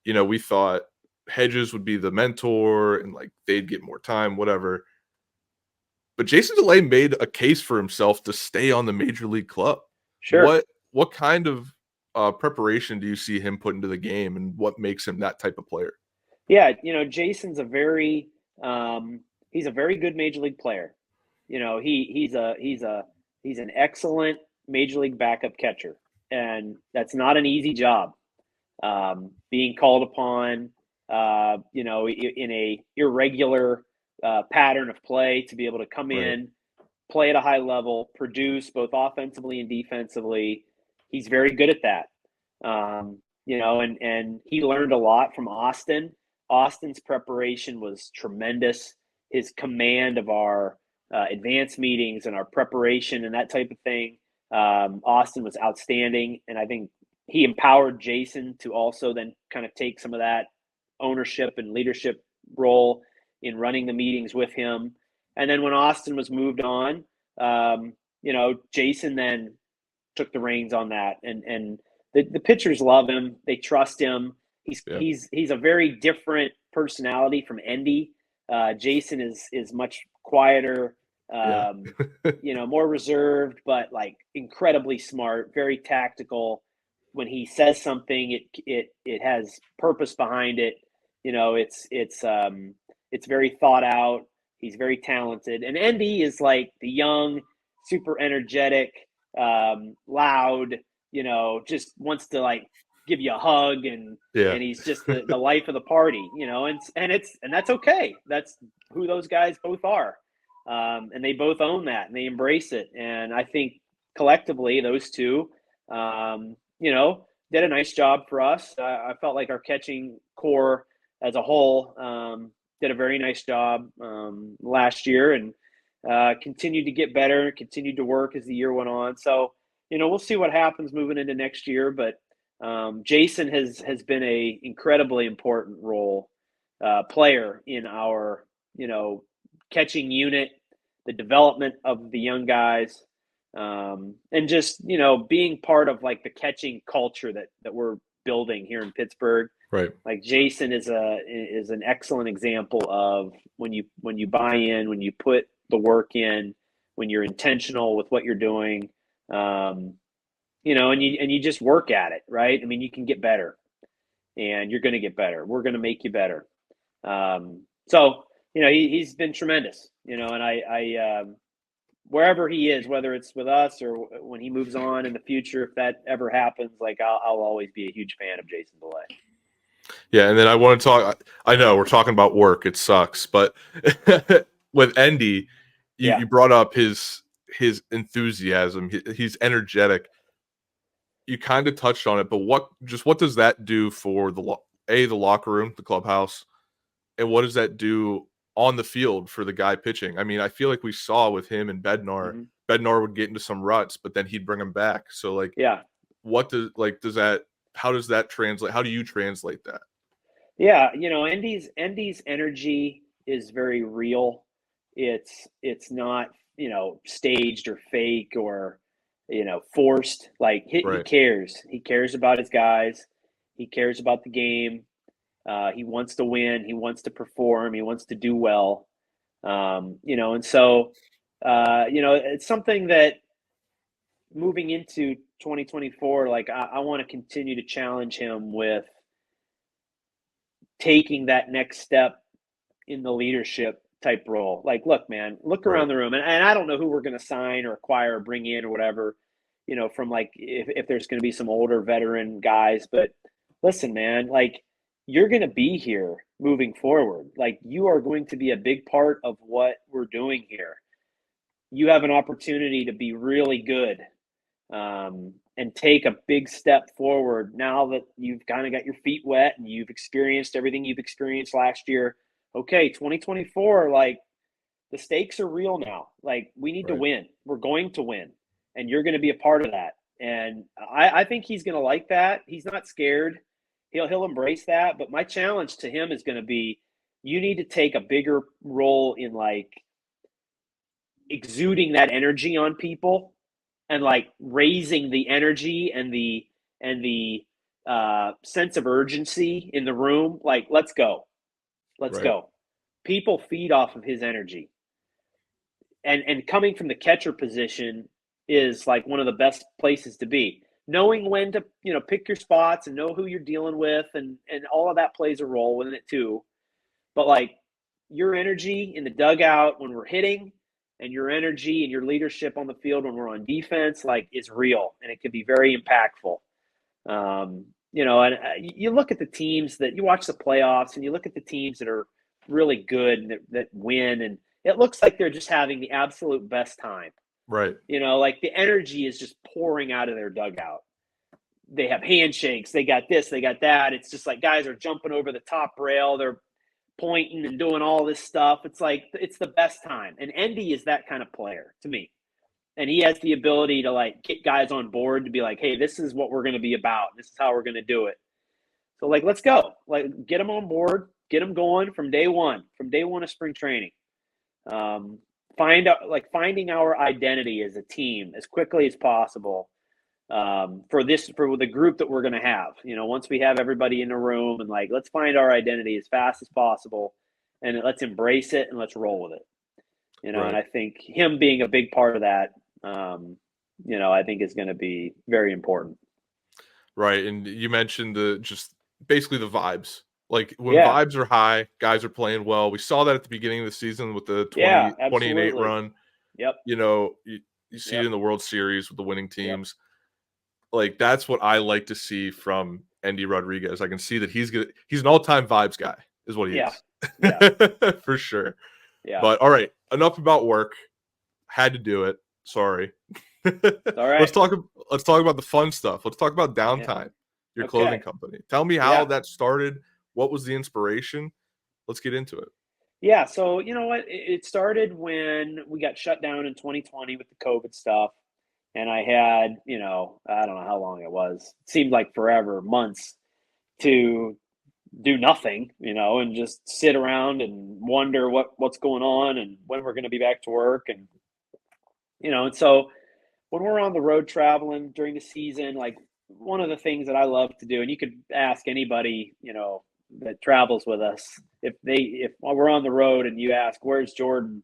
we thought Hedges would be the mentor and they'd get more time, whatever. But Jason DeLay made a case for himself to stay on the major league club.
Sure.
What kind of preparation do you see him put into the game, and what makes him that type of player?
Yeah, Jason's he's a very good major league player. He's an excellent major league backup catcher, and that's not an easy job. Being called upon, in a irregular pattern of play to be able to come in, play at a high level, produce both offensively and defensively. He's very good at that. And he learned a lot from Austin. Austin's preparation was tremendous. His command of our advanced meetings and our preparation and that type of thing. Austin was outstanding. And I think he empowered Jason to also then kind of take some of that ownership and leadership role in running the meetings with him. And then when Austin was moved on, Jason then took the reins on that. And the pitchers love him. They trust him. He's a very different personality from Andy. Jason is much quieter, more reserved, but incredibly smart, very tactical. When he says something, it has purpose behind it. It's very thought out. He's very talented. And Andy is the young, super energetic, loud, just wants to give you a hug, and he's just the life of the party, and that's okay. That's who those guys both are. And they both own that and they embrace it. And I think collectively, those two, did a nice job for us. I felt like our catching core as a whole did a very nice job last year, and continued to get better, continued to work as the year went on. So, we'll see what happens moving into next year. But Jason has been a incredibly important role player in our, catching unit, the development of the young guys, and just, being part of like the catching culture that we're building here in Pittsburgh.
Right.
Like Jason is an excellent example of when you buy in, when you put the work in, when you're intentional with what you're doing, and you just work at it, right? I mean, you can get better, and you're going to get better. We're going to make you better. So he's been tremendous, and I wherever he is, whether it's with us or when he moves on in the future, if that ever happens, like I'll always be a huge fan of Jason DeLay.
Yeah, and then I want to talk. I know we're talking about work; it sucks, but with Endy, you brought up his enthusiasm. He's energetic. You kind of touched on it, but what does that do for the locker room, the clubhouse, and what does that do on the field for the guy pitching? I mean, I feel like we saw with him and Bednar. Mm-hmm. Bednar would get into some ruts, but then he'd bring him back. So how does that translate? How do you translate that?
Yeah, Endy's energy is very real. It's not, staged or fake or, forced. Like he cares. He cares about his guys. He cares about the game. He wants to win. He wants to perform. He wants to do well. And so, it's something that moving into 2024, like I want to continue to challenge him with taking that next step in the leadership type role. Like, look, man, look around the room. And I don't know who we're going to sign or acquire or bring in or whatever, from like if there's going to be some older veteran guys. But listen, man, like you're going to be here moving forward. Like you are going to be a big part of what we're doing here. You have an opportunity to be really good and take a big step forward now that you've kind of got your feet wet and you've experienced everything you've experienced last year. Okay, 2024, like the stakes are real now. Like we need to win. We're going to win, and you're going to be a part of that. And I think he's going to like that. He's not scared. He'll embrace that. But my challenge to him is going to be, you need to take a bigger role in like exuding that energy on people and like raising the energy and the sense of urgency in the room. Like, let's go. Let's go. People feed off of his energy. And coming from the catcher position is like one of the best places to be. Knowing when to, pick your spots and know who you're dealing with and all of that plays a role within it too. But like your energy in the dugout when we're hitting and your energy and your leadership on the field when we're on defense, like is real and it can be very impactful. And you look at the teams that you watch the playoffs and you look at the teams that are really good and that win, and it looks like they're just having the absolute best time.
Right.
Like the energy is just pouring out of their dugout. They have handshakes. They got this, they got that. It's just like guys are jumping over the top rail. They're pointing and doing all this stuff. It's like, it's the best time. And Endy is that kind of player to me. And he has the ability to like get guys on board to be like, hey, this is what we're going to be about. This is how we're going to do it. So like, let's go. Like get them on board, get them going from day one of spring training. Finding our identity as a team as quickly as possible for the group that we're going to have. Once we have everybody in the room and like, let's find our identity as fast as possible and let's embrace it and let's roll with it. And I think him being a big part of that, I think is going to be very important. Right.
And you mentioned just basically the vibes. Like when vibes are high, guys are playing well. We saw that at the beginning of the season with the 20-8 run.
Yep.
You see it in the World Series with the winning teams. Yep. Like that's what I like to see from Endy Rodriguez. I can see that he's an all-time vibes guy is what he is.
Yeah.
For sure.
Yeah.
But all right, enough about work. Had to do it. Sorry.
All right.
Let's talk about the fun stuff. Let's talk about Downtime, your clothing
Okay.
company. Tell me how that started. What was the inspiration? Let's get into it.
Yeah. So, you know what? It started when we got shut down in 2020 with the COVID stuff. And I had, I don't know how long it was. It seemed like forever, months to do nothing, and just sit around and wonder what's going on and when we're going to be back to work. And so when we're on the road traveling during the season, like one of the things that I love to do, and you could ask anybody, that travels with us, if we're on the road and you ask, where's Jordan?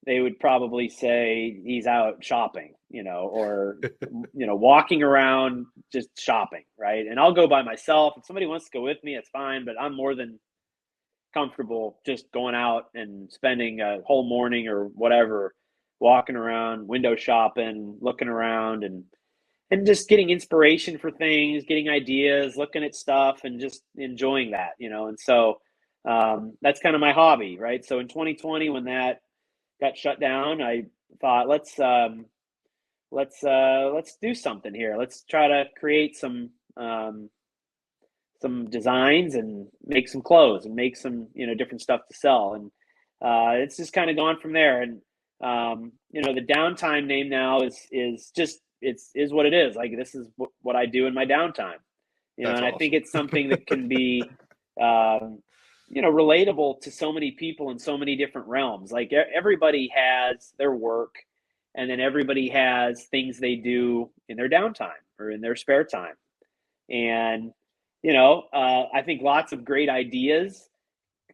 They would probably say he's out shopping, or, walking around just shopping. Right. And I'll go by myself. If somebody wants to go with me, it's fine, but I'm more than comfortable just going out and spending a whole morning or whatever, walking around, window shopping, looking around and just getting inspiration for things, getting ideas, looking at stuff and just enjoying that, And so that's kind of my hobby. Right. So in 2020, when that got shut down, I thought, let's do something here. Let's try to create some designs and make some clothes and make some different stuff to sell. And it's just kind of gone from there. And the Downtime name now is just is what it is. Like, this is what I do in my downtime.
That's
and
awesome.
I think it's something that can be relatable to so many people in so many different realms. Like, everybody has their work, and then everybody has things they do in their downtime or in their spare time. And, I think lots of great ideas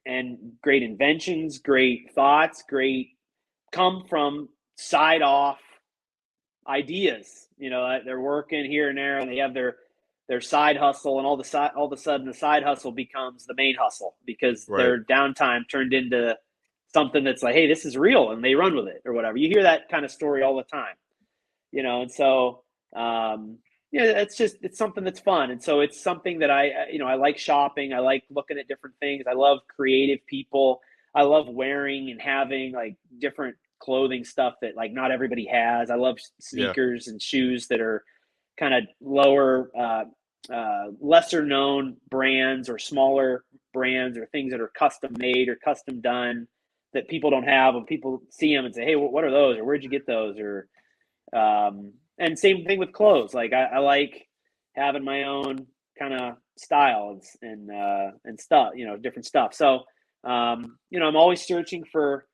and great inventions, great thoughts, come from side off ideas. They're working here and there and they have their side hustle, and all of a sudden the side hustle becomes the main hustle because their downtime turned into something that's like, hey, this is real, and they run with it or whatever. You hear that kind of story all the time, and so it's something that's fun. And so it's something that I like shopping. I like looking at different things. I love creative people. I love wearing and having like different clothing stuff that like not everybody has. I love sneakers and shoes that are kind of lower, lesser known brands or smaller brands or things that are custom made or custom done that people don't have, and people see them and say, hey, what are those? Or where'd you get those? Or, and same thing with clothes. Like I like having my own kind of styles and stuff, different stuff. So, I'm always searching for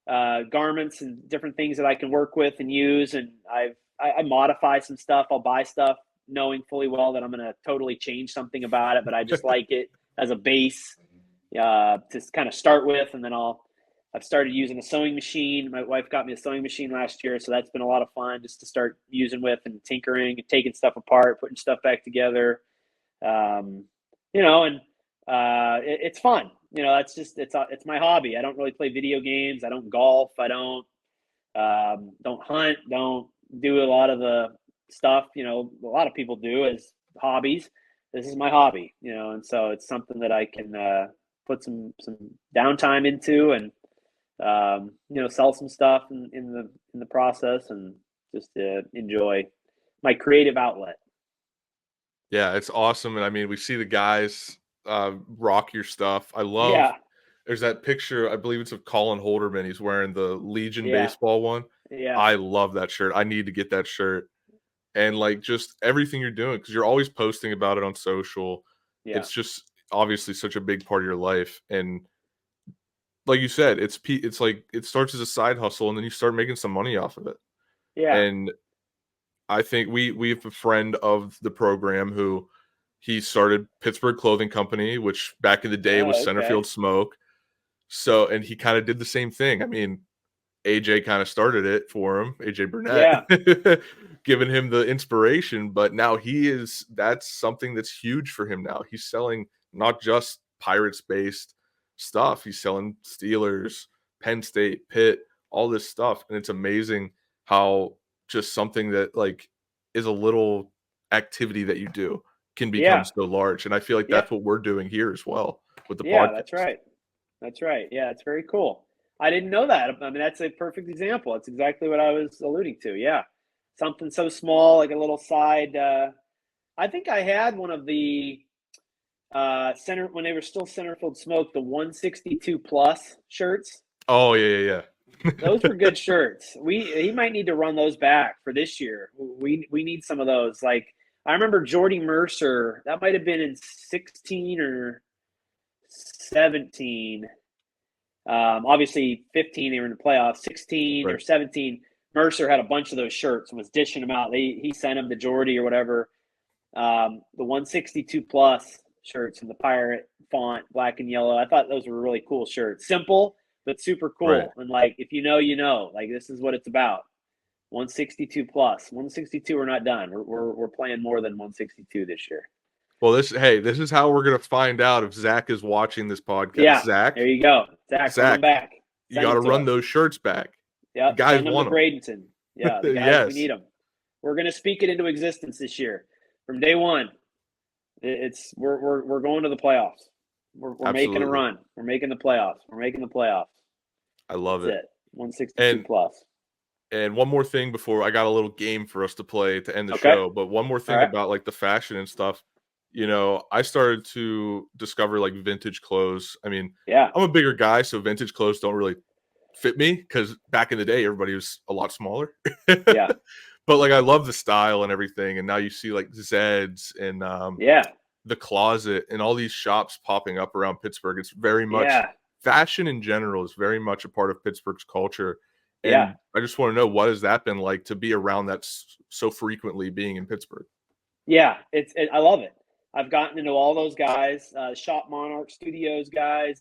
garments and different things that I can work with and use. And I modify some stuff. I'll buy stuff knowing fully well that I'm going to totally change something about it, but I just like it as a base to kind of start with. And then I've started using a sewing machine. My wife got me a sewing machine last year, so that's been a lot of fun just to start using with and tinkering and taking stuff apart, putting stuff back together. It's fun. It's my hobby. I don't really play video games. I don't golf. I don't hunt. Don't do a lot of the stuff a lot of people do as hobbies. This is my hobby, and so it's something that I can put some downtime into and sell some stuff in the process and just enjoy my creative outlet.
Yeah, it's awesome. And I mean, we see the guys rock your stuff. I love there's that picture, I believe it's of Colin Holderman. He's wearing the Legion baseball one.
Yeah.
I love that shirt. I need to get that shirt. And like just everything you're doing, because you're always posting about it on social.
Yeah.
It's just obviously such a big part of your life. And like you said, it's like it starts as a side hustle and then you start making some money off of it.
Yeah.
And I think we have a friend of the program who he started Pittsburgh Clothing Company, which back in the day was Centerfield Smoke. So, and he kind of did the same thing. I mean, AJ kind of started it for him, AJ Burnett, giving him the inspiration. But now that's something that's huge for him now. He's selling not just Pirates-based stuff. He's selling Steelers, Penn State, Pitt, all this stuff. And it's amazing how just something that like is a little activity that you do can become so large. And I feel like that's what we're doing here as well with the podcast.
That's right. Yeah, it's very cool. I didn't know that. I mean, that's a perfect example. That's exactly what I was alluding to. Yeah. Something so small, like a little side. I think I had one of the center when they were still Centerfield Smoke, the 162 plus shirts.
Oh yeah.
Those were good shirts. He might need to run those back for this year. We need some of those. Like I remember Jordy Mercer. That might have been in 16 or 17. Obviously 15 they were in the playoffs. 16 or 17. Mercer had a bunch of those shirts and was dishing them out. He sent them to Jordy or whatever. The 162 plus shirts in the pirate font, black and yellow. I thought those were really cool shirts. Simple, but super cool.
Right.
And like, if you know, you know, like this is what it's about. 162 plus. 162, we're not done. We're playing more than 162 this year.
Well, this is how we're gonna find out if Zach is watching this podcast.
Yeah,
Zach,
there you go. Zach, come back.
You got to run those shirts back.
Yeah,
guys
send them
want
to Bradenton. Yeah, the guys,
yes.
we need them. We're gonna speak it into existence this year. From day one, we're going to the playoffs. We're making a run. We're making the playoffs.
I love
That's
it.
162 plus.
And one more thing before I got a little game for us to play to end the show. But one more thing about like the fashion and stuff. You know, I started to discover like vintage clothes. I mean,
yeah,
I'm a bigger guy, so vintage clothes don't really fit me because back in the day, everybody was a lot smaller.
Yeah.
But like I love the style and everything, and now you see like Zeds and the Closet and all these shops popping up around Pittsburgh. It's very much fashion in general is very much a part of Pittsburgh's culture. And I just want to know, what has that been like to be around that so frequently, being in Pittsburgh?
Yeah, I love it. I've gotten to know all those guys, Shop Monarch Studios guys.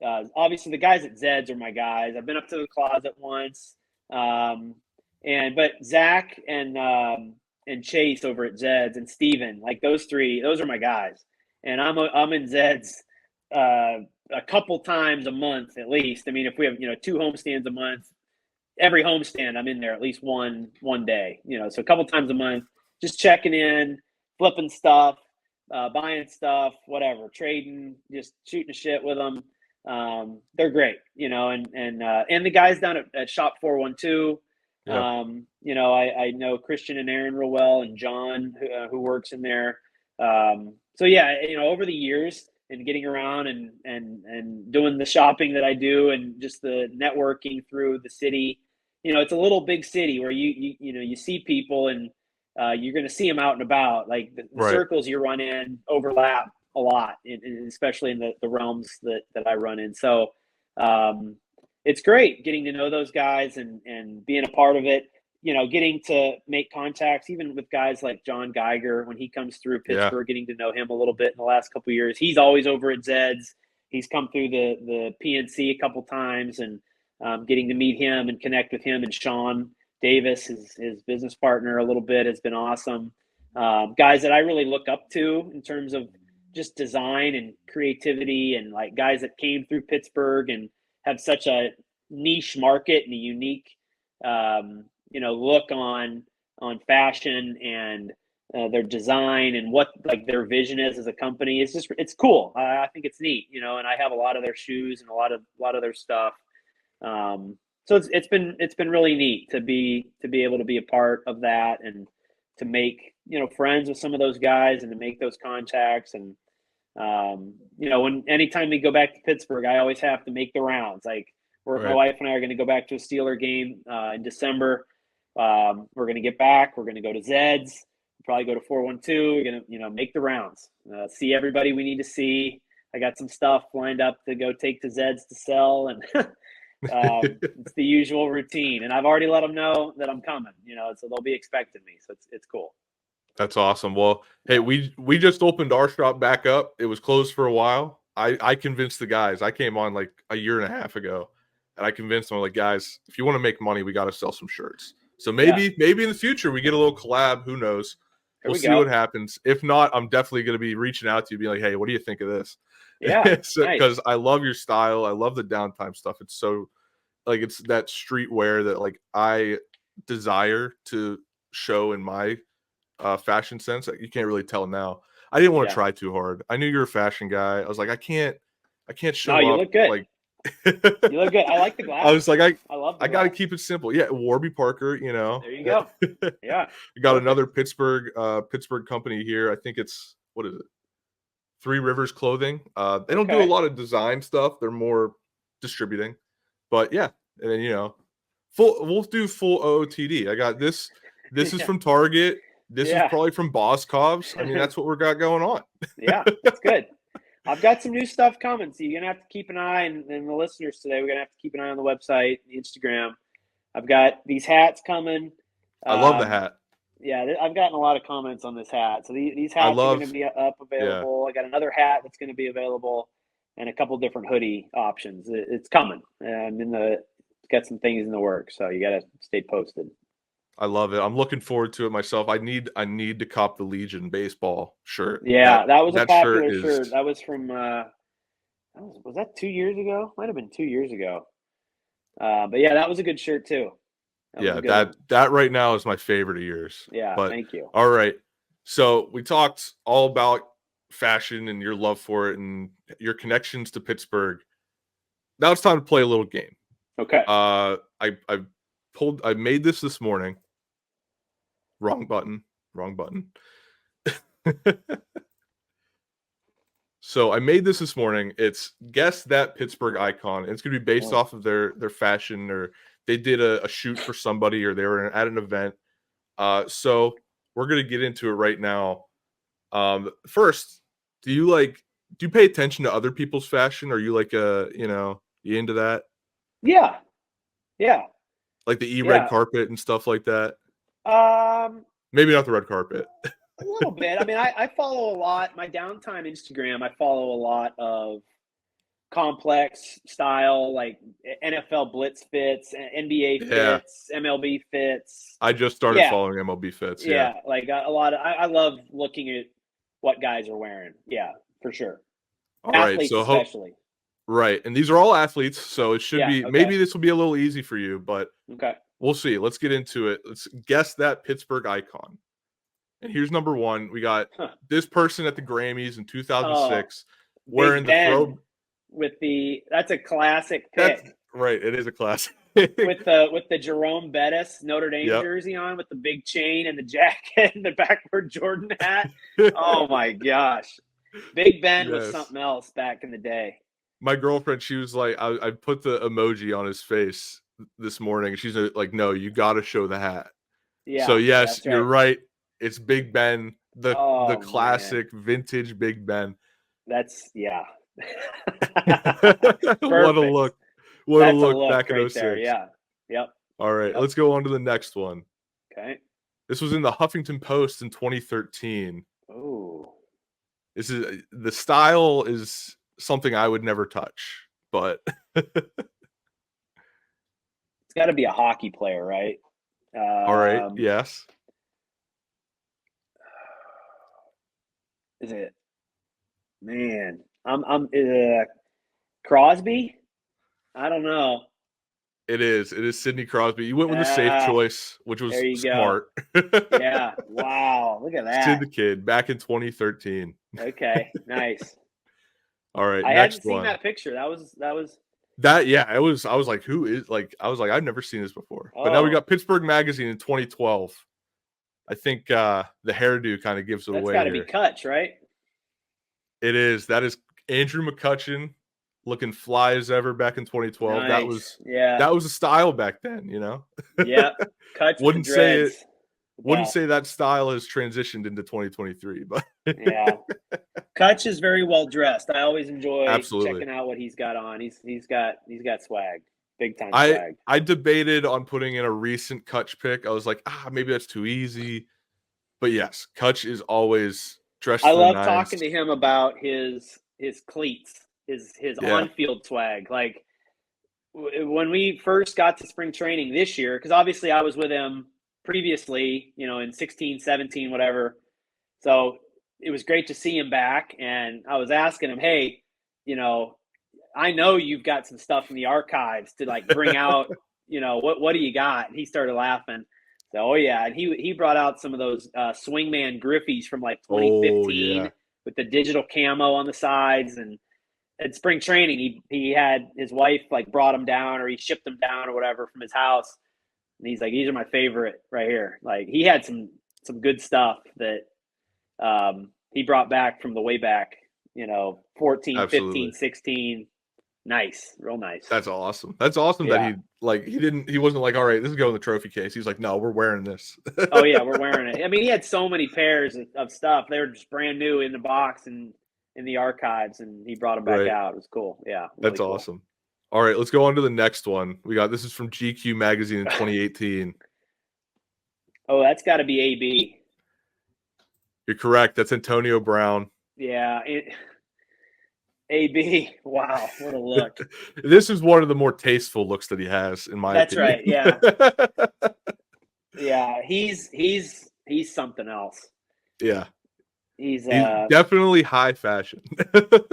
Obviously the guys at Zeds are my guys. I've been up to the Closet once. But Zach and Chase over at Zeds and Steven, like those three, those are my guys. And I'm in Zeds a couple times a month at least. I mean, if we have 2 homestands a month, every homestand I'm in there at least one day. So a couple times a month, just checking in, flipping stuff, buying stuff, whatever, trading, just shooting shit with them. They're great, and the guys down at Shop 412. I know Christian and Aaron real well, and John who works in there. Over the years and getting around and doing the shopping that I do and just the networking through the city, it's a little big city where you see people and you're going to see them out and about. Like the circles you run in overlap a lot, especially in the realms that I run in. So it's great getting to know those guys and being a part of it, getting to make contacts, even with guys like John Geiger, when he comes through Pittsburgh, getting to know him a little bit in the last couple of years. He's always over at Zeds. He's come through the PNC a couple times, and getting to meet him and connect with him and Sean Davis, his business partner, a little bit has been awesome. Guys that I really look up to in terms of just design and creativity, and like guys that came through Pittsburgh and have such a niche market and a unique, look on fashion and their design and what like their vision is as a company. It's cool. I think it's neat, and I have a lot of their shoes and a lot of their stuff. So it's been really neat to be able to be a part of that and to make friends with some of those guys and to make those contacts. And anytime we go back to Pittsburgh, I always have to make the rounds. Like my wife and I are going to go back to a Steeler game in December. We're going to get back. We're going to go to Zeds. Probably go to 412. We're going to make the rounds. See everybody we need to see. I got some stuff lined up to go take to Zeds to sell, and it's the usual routine. And I've already let them know that I'm coming. So they'll be expecting me. So it's cool.
That's awesome. Well, hey, we just opened our shop back up. It was closed for a while. I convinced the guys. I came on like a year and a half ago, and I convinced them, like, guys, if you want to make money, we got to sell some shirts. So maybe in the future we get a little collab. Who knows? We'll see what happens. If not, I'm definitely going to be reaching out to you, being like, hey, what do you think of this?
Yeah,
because I love your style. I love the Downtime stuff. It's so like it's that streetwear that like I desire to show in my fashion sense. Like, you can't really tell now. I didn't want to try too hard. I knew you're a fashion guy. I was like, I can't show up.
You look good.
Like
You look good. I like the glasses.
I was like,
I love.
I got to keep it simple. Yeah, Warby Parker. You know.
There you go. Yeah.
We got another Pittsburgh company here. I think it's what is it? Three Rivers Clothing. They don't do a lot of design stuff. They're more distributing. But yeah, and then we'll do full OOTD. I got this. This is from Target. This is probably from Boscov's. I mean, that's what we got going on.
Yeah, that's good. I've got some new stuff coming, so you're gonna have to keep an eye, and the listeners today, we're gonna have to keep an eye on the website, the Instagram. I've got these hats coming.
I love the hat.
Yeah, I've gotten a lot of comments on this hat. So these hats are going to be up available. I got another hat that's going to be available, and a couple different hoodie options. It's coming. Got some things in the works, so you got to stay posted.
I love it. I'm looking forward to it myself. I need to cop the Legion baseball shirt.
Yeah, that was a popular shirt. That was from was that 2 years ago? Might have been 2 years ago. But yeah, that was a good shirt too.
That right now is my favorite of yours.
Yeah, thank you.
All right. So we talked all about fashion and your love for it and your connections to Pittsburgh. Now it's time to play a little game.
Okay.
I made this morning. Wrong button. So I made this morning. It's guess that Pittsburgh icon. It's going to be based off of their fashion, or they did a shoot for somebody, or they were at an event. So we're going to get into it right now. First, do you pay attention to other people's fashion? Are you you into that?
Yeah.
Like the red carpet and stuff like that? Maybe not the red carpet.
A little bit. I mean, I follow a lot. My Downtime Instagram, I follow a lot of complex style, like NFL blitz fits, NBA fits, MLB fits.
I just started following MLB fits.
Yeah, like a lot of. I love looking at what guys are wearing. Yeah, for sure. Athletes especially.
Right, and these are all athletes, so it should be. Okay. Maybe this will be a little easy for you, but we'll see. Let's get into it. Let's guess that Pittsburgh icon. And here's number one. We got this person at the Grammys in 2006 wearing the throw.
That's a classic pick.
Right, it is a classic.
with the Jerome Bettis Notre Dame jersey on, with the big chain and the jacket and the backward Jordan hat. Oh my gosh, Big Ben was something else back in the day.
My girlfriend, she was like, I put the emoji on his face this morning. She's like, no, you got to show the hat. Yeah. So yes, you're right. It's Big Ben, the classic vintage Big Ben.
That's
What a look. What a look back in 06.
There. Yeah. Yep.
All right, let's go on to the next one.
Okay.
This was in the Huffington Post in 2013.
Oh.
The style is something I would never touch, but
it's got to be a hockey player, right?
All right. Yes.
Is it? Man, I'm Crosby. I don't know.
It is Sidney Crosby. You went with the safe choice, which was smart.
Yeah. Wow. Look at that.
Sid the Kid back in 2013.
Okay. Nice.
All right.
I
next
hadn't seen that picture. That was
that. Yeah. It was. I was like, who is I was like, I've never seen this before. But now we got Pittsburgh Magazine in 2012. I think the hairdo kind of gives it away.
That's got to be Kutch, right?
It is. That is Andrew McCutcheon, looking fly as ever back in 2012.
Nice.
That was a style back then,
Yeah. Kutch
wouldn't say it. Wouldn't say that style has transitioned into 2023, but
yeah. Kutch is very well dressed. I always enjoy checking out what he's got on. He's got swag. Big time swag.
I debated on putting in a recent Kutch pick. I was like, maybe that's too easy. But yes, Kutch is always dressed.
I love talking to him about his cleats, his on-field swag. Like when we first got to spring training this year, because obviously I was with him previously, in 16, 17, whatever. So it was great to see him back. And I was asking him, hey, I know you've got some stuff in the archives to bring out, what do you got? And he started laughing. So, and he brought out some of those Swingman Griffies from 2015 with the digital camo on the sides. And at spring training, he had his wife like brought him down, or he shipped him down or whatever from his house. And he's like, these are my favorite right here. Like, he had some good stuff that he brought back from the way back, 14,
Absolutely.
15, 16. Nice. Real nice.
That's awesome. That's awesome that he wasn't like, all right, this is going in the trophy case. He's like, no, we're wearing this.
Oh, yeah, we're wearing it. I mean, he had so many pairs of stuff. They were just brand new in the box and in the archives, and he brought them back out. It was cool. Yeah. Really
That's
cool.
awesome. All right, let's go on to the next one. This is from GQ magazine in 2018.
Oh, that's got to be AB.
You're correct. That's Antonio Brown.
Yeah. AB. Wow, what a look.
This is one of the more tasteful looks that he has, in my opinion.
That's right, yeah. Yeah, he's something else.
Yeah.
He's
definitely high fashion.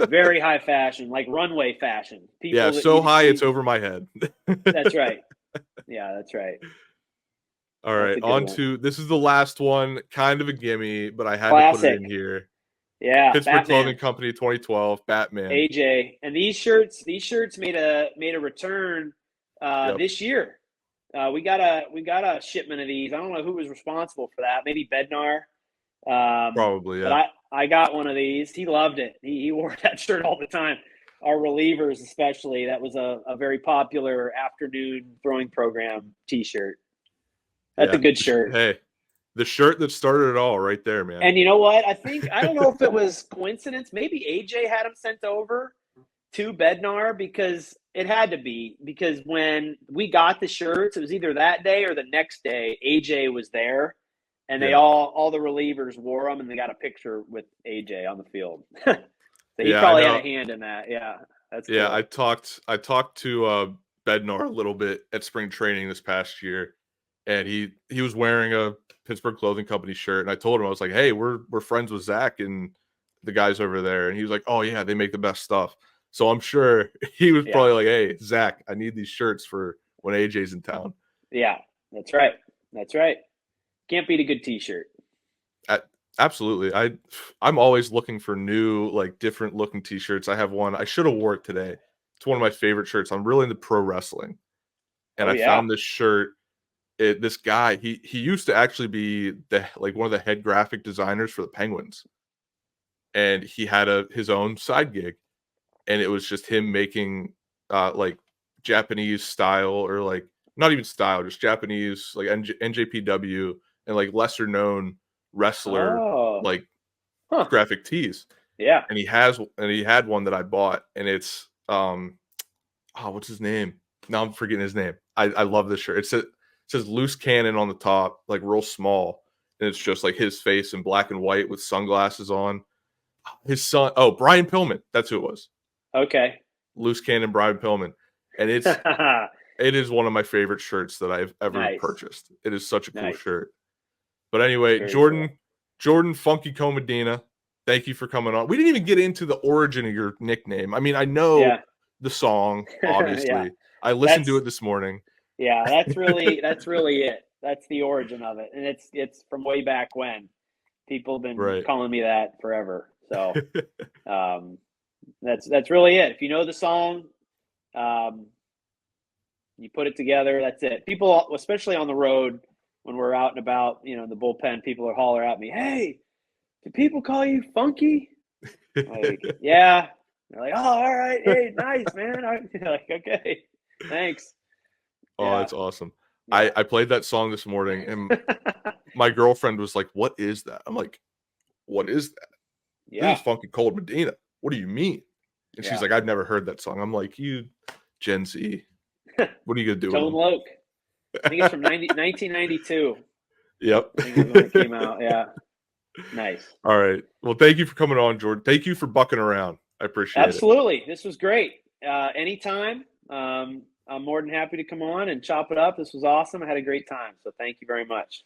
Very high fashion, like runway fashion.
People so high it's over my head.
That's right. Yeah, that's right.
All right, on to this is the last one, kind of a gimme, but I had to put it in here.
Yeah,
Pittsburgh Clothing Company 2012, Batman.
AJ. And these shirts made a return this year. We got a shipment of these. I don't know who was responsible for that. Maybe Bednar.
Probably, yeah.
But I got one of these. He loved it. He wore that shirt all the time. Our relievers, especially. That was a very popular afternoon throwing program T-shirt. That's a good shirt.
Hey, the shirt that started it all, right there, man.
And you know what? I don't know if it was coincidence. Maybe AJ had him sent over to Bednar, because it had to be. Because when we got the shirts, it was either that day or the next day. AJ was there. And they all the relievers wore them, and they got a picture with AJ on the field. So he probably had a hand in that. Yeah, that's cool.
I talked to Bednar a little bit at spring training this past year, and he was wearing a Pittsburgh Clothing Company shirt, and I told him, I was like, hey, we're friends with Zach and the guys over there, and he was like, oh yeah, they make the best stuff. So I'm sure he was probably like, hey, Zach, I need these shirts for when AJ's in town.
Yeah, that's right. That's right. Can't beat a good T-shirt.
Absolutely. I'm always looking for new, like, different looking T-shirts. I have one. I should have wore it today. It's one of my favorite shirts. I'm really into pro wrestling, and I found this shirt. This guy, he used to actually be one of the head graphic designers for the Penguins, and he had his own side gig, and it was just him making like Japanese style, or like not even style, just Japanese, like NJPW and like lesser known wrestler graphic tees.
Yeah.
And he had one that I bought, and it's what's his name? Now I'm forgetting his name. I love this shirt. It says Loose Cannon on the top, like real small, and it's just like his face in black and white with sunglasses on. His son, Brian Pillman, that's who it was.
Okay.
Loose Cannon Brian Pillman. And it is one of my favorite shirts that I've ever purchased. It is such a cool shirt. But anyway, very Jordan Funky Comadena, thank you for coming on. We didn't even get into the origin of your nickname. I mean, I know the song, obviously. I listened to it this morning.
Yeah, that's really it. That's the origin of it. And it's from way back when. People have been calling me that forever. So that's really it. If you know the song, you put it together, that's it. People, especially on the road, when we're out and about, the bullpen, people are holler at me, hey, do people call you Funky? Like, yeah. They're like, oh, all right. Hey, nice, man. Like, okay, thanks.
Oh, that's awesome. Yeah. I played that song this morning, and my girlfriend was like, what is that? I'm like, what is that? Yeah. This is Funky Cold Medina. What do you mean? And she's like, I've never heard that song. I'm like, you Gen Z. What are you going to do?
Tone Loc. I think it's from 1992.
Yep.
I think it came out. Yeah. Nice.
All right. Well, thank you for coming on, Jordan. Thank you for bucking around. I appreciate it.
Absolutely. This was great. Anytime. I'm more than happy to come on and chop it up. This was awesome. I had a great time. So thank you very much.